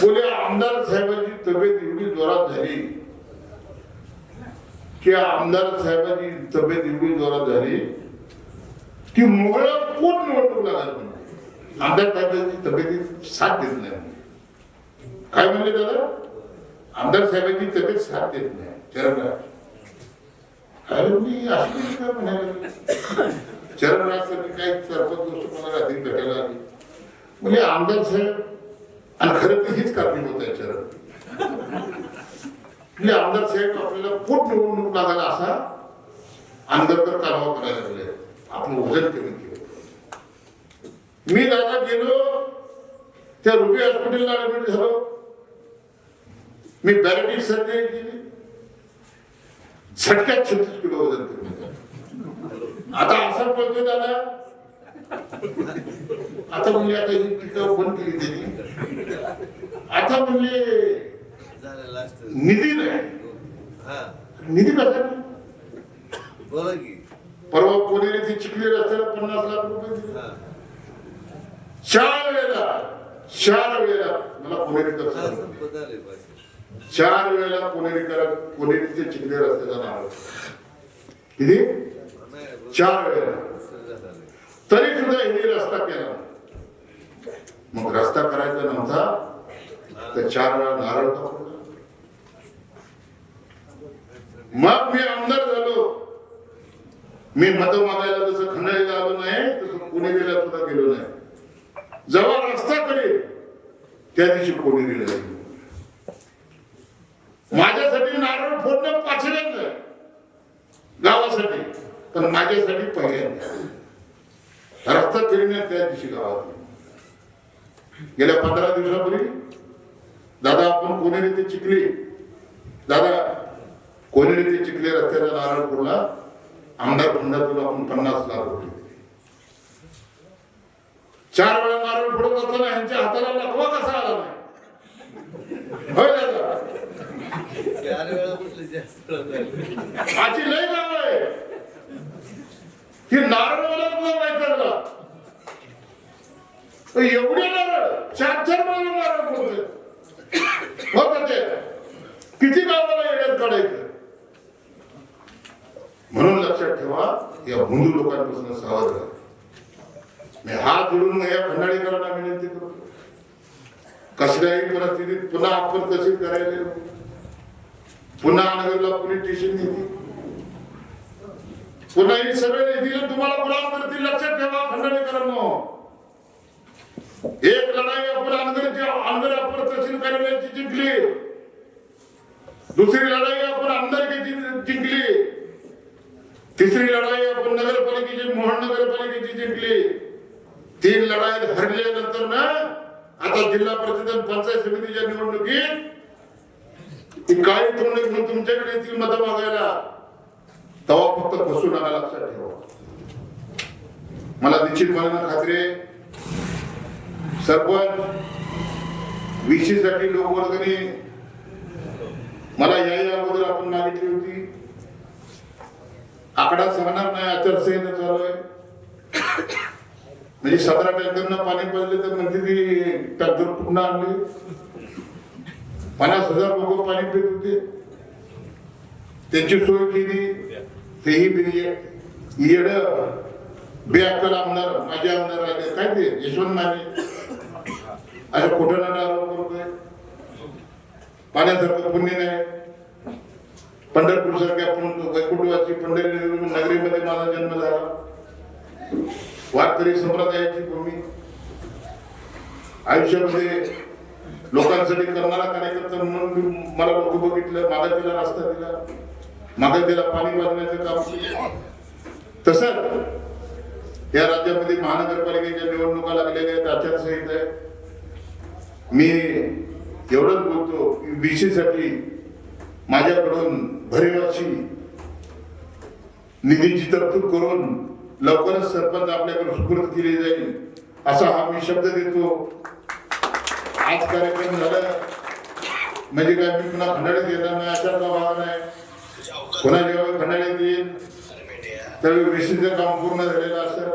बोले आमदार साहेबांची तब्येत एवढी जोरात झाली की आमदार साहेबांची तब्येत एवढी जोरात झाली की मोगळा पोट निवडणूक लागला. आमदार साहेबांची तब्येत साथ देत नाही. काय म्हणले दादा? आमदार साहेबांची तब्येत साथ देत नाही. चरणराज अरे मी अशी काय म्हणाले, चरणराज काही सरपंच गोष्ट मला रात्री भेटायला आली. म्हणजे आमदार साहेब, आणि खरं तर हीच कारणीभूत आहे चरण. म्हणजे आमदार साहेब आपल्याला पोट निवडणूक लागायला असा अंधकर कारवा करायला लागले, आपलं वजन कमी केलं. मी दादा गेलो त्या रुपी हॉस्पिटलला ऍडमिट झालो. मी पॅरालिटिक सर्जरी केली, झटक्यात 36 किलो वजन कमी झालं. आता असा पळतोय दादा. आता म्हणजे आता ही टीका बंद केली त्यांनी. आता म्हणजे निधी नाही. निधी कसा परवा पुणे ते चिखली रस्त्याला 50 लाख रुपये दिले. 4 वेळेला मला पुणे 4 वेळेला कोणेरीचे चिखले रस्त्याचा नारळ किती 4 वेळेला, तरी सुद्धा यांनी रस्ता केला. मग रस्ता करायचा नव्हता तर 4 वेळा नारळ कापला. मग मी आमदार झालो. मी मत मागायला जसं खंडाळीला आलो नाही तसं पुणेरीला सुद्धा गेलो नाही. जेव्हा रस्ता करेल त्या दिवशी कोणेरीला जाईल. माझ्यासाठी नारळ फोडणं पाचव्यांदा गावासाठी, पण माझ्यासाठी पहिल्यांदा रस्ता करीन त्या दिवशी गावात. गेल्या 15 दिवसापूर्वी दादा आपण कोणेरी ते चिखली, दादा कोणेरी ते चिखली रस्त्याचा नारळ फोडला. आमदार फंडातून आपण 50 लाख रुपये 4 वेळा नारळ फोडत असताना यांच्या हाताला लकवा कसा आला नाही? होय दादा, माझी लय गाव आहे की नारळ मला तुला माहिती एवढे नारळ 4-4 वेळा नारळ फोडले ते किती गावाला येण्यात काढायचं. म्हणून लक्षात ठेवा, या हिंदू लोकांपासून सावध राहा. मी हात जोडून या खंडाळीकरांना विनंती करतो, कसल्याही परिस्थितीत पुन्हा आपण तशी करायला पुन्हा नगरला पोलीस स्टेशन येते, पुन्हा ही सगळे येतील तुम्हाला गुलाम करतील. लक्षात ठेवा खंडाळीकरांनो, एक लढाई आपण अनगर अपर तहसील कार्यालयाची जिंकली, दुसरी लढाई आपण आमदारकीची जिंकली, तिसरी लढाई आपण नगरपालिकेची मोहन नगरपालिकेची जिंकली. 3 लढाईत हरल्यानंतर ना आता जिल्हा परिषद पंचायत समितीच्या निवडणुकीत काही तोंड म्हणून तुमच्याकडे येतील मतं मागायला, तेव्हा फक्त फसू नका. लक्षात ठेवा. मला निश्चितपणे खात्री आहे सरपंच VC साठी लोकवर्गणी मला याही अगोदर आपण मागितली होती. आकडा सांगणार नाही, आचारसंहिता चालू आहे. म्हणजे 17 टँकरनं पाणी पडले तर म्हणते ती टँकर पुन्हा आणले. 50,000 लोक पाणी पित होते, त्यांची सोय केली. तेही येड बेअक्कल आमदार माझे आमदार आले काय ते यशवंत माने अशा खोट्या आरोप करतोय. पाण्यासारखं पुण्य नाही. पंढरपूर सारख्या वैकुंठवासी पंढरी नगरीमध्ये माझा जन्म झाला. वारकरी संप्रदायाची भूमी. आयुष्यामध्ये लोकांसाठी करणारा कार्यकर्ता म्हणून मला लोक बघितलं. मागतीला रस्ता दिला, मागतीला पाणी पाजण्याचं काम केलं. तसंच या राज्यामध्ये महानगरपालिकेच्या निवडणुका लागलेल्या आहेत, आचारसंहिता आहे. मी एवढंच बोलतो की VC साठी माझ्याकडून भरीव निधीची तरतूद करून लवकरच सरपंच आपल्याकडे सुपूर्द केली जाईल असा हा मी शब्द देतो. आज कार्यक्रम झाला म्हणजे काय मी पुन्हा खंडाळीत येणार नाही अशातला भाग नाही. पुन्हा जेव्हा खंडाळीत येईल त्यावेळी VCचं काम पूर्ण झालेलं असं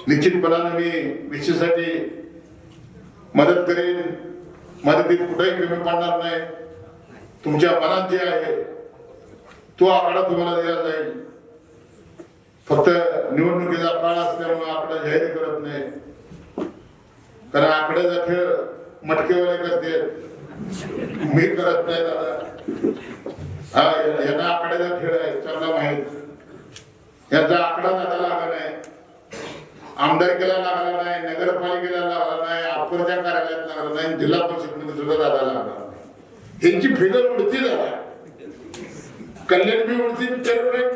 निश्चितपणाने मी VC साठी मदत करेन. मदतीत कुठेही कमी पडणार नाही. तुमच्या मनात जे आहे तो आकडा तुम्हाला दिला जाईल. फक्त निवडणुकीचा काळ असल्यामुळे आकडा जाहीर करत नाही, कारण आकड्याचा खेळ मटकेवाले करते, मी करत नाही दादा. हा यांना आकड्याचा खेळ आहे चांगला माहित. यांचा आकडा दादा लागला नाही, आमदारकीला लागला नाही, नगरपालिकेला लागला नाही, अप्परच्या कार्यालयात लागला नाही, जिल्हा परिषदेमध्ये सुद्धा दादा लागला नाही. त्यांची फिगर उडती दादा. कल्याण बी उडती,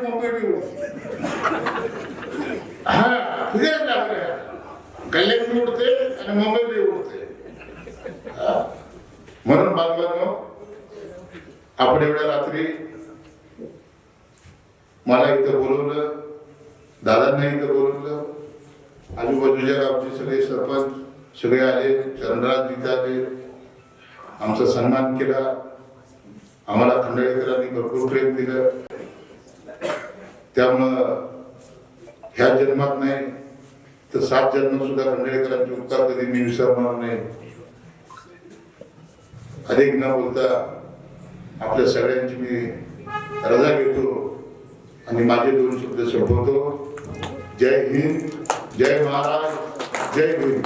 मुंबई बी उडती. हा फिगर लागल्या. कल्याण बी उडते आणि मुंबई बी उडते. म्हणून बांधवांनो आपण एवढ्या रात्री मला इथं बोलवलं, दादांना इथं बोलवलं. आजूबाजूच्या गावचे सगळे सरपंच सगळे आले, चंद्रराज तिथे आले, आमचा सन्मान केला. आम्हाला खंडाळीकरांनी भरपूर प्रेम दिलं. त्यामुळं ह्या जन्मात नाही तर 7 जन्म सुद्धा खंडाळीकरांचे उपकार कधी मी विसरणार नाही. अधिक न बोलता आपल्या सगळ्यांची मी रजा घेतो आणि माझे 2 शब्द संपवतो. जय हिंद, जय महाराज, जय भीम.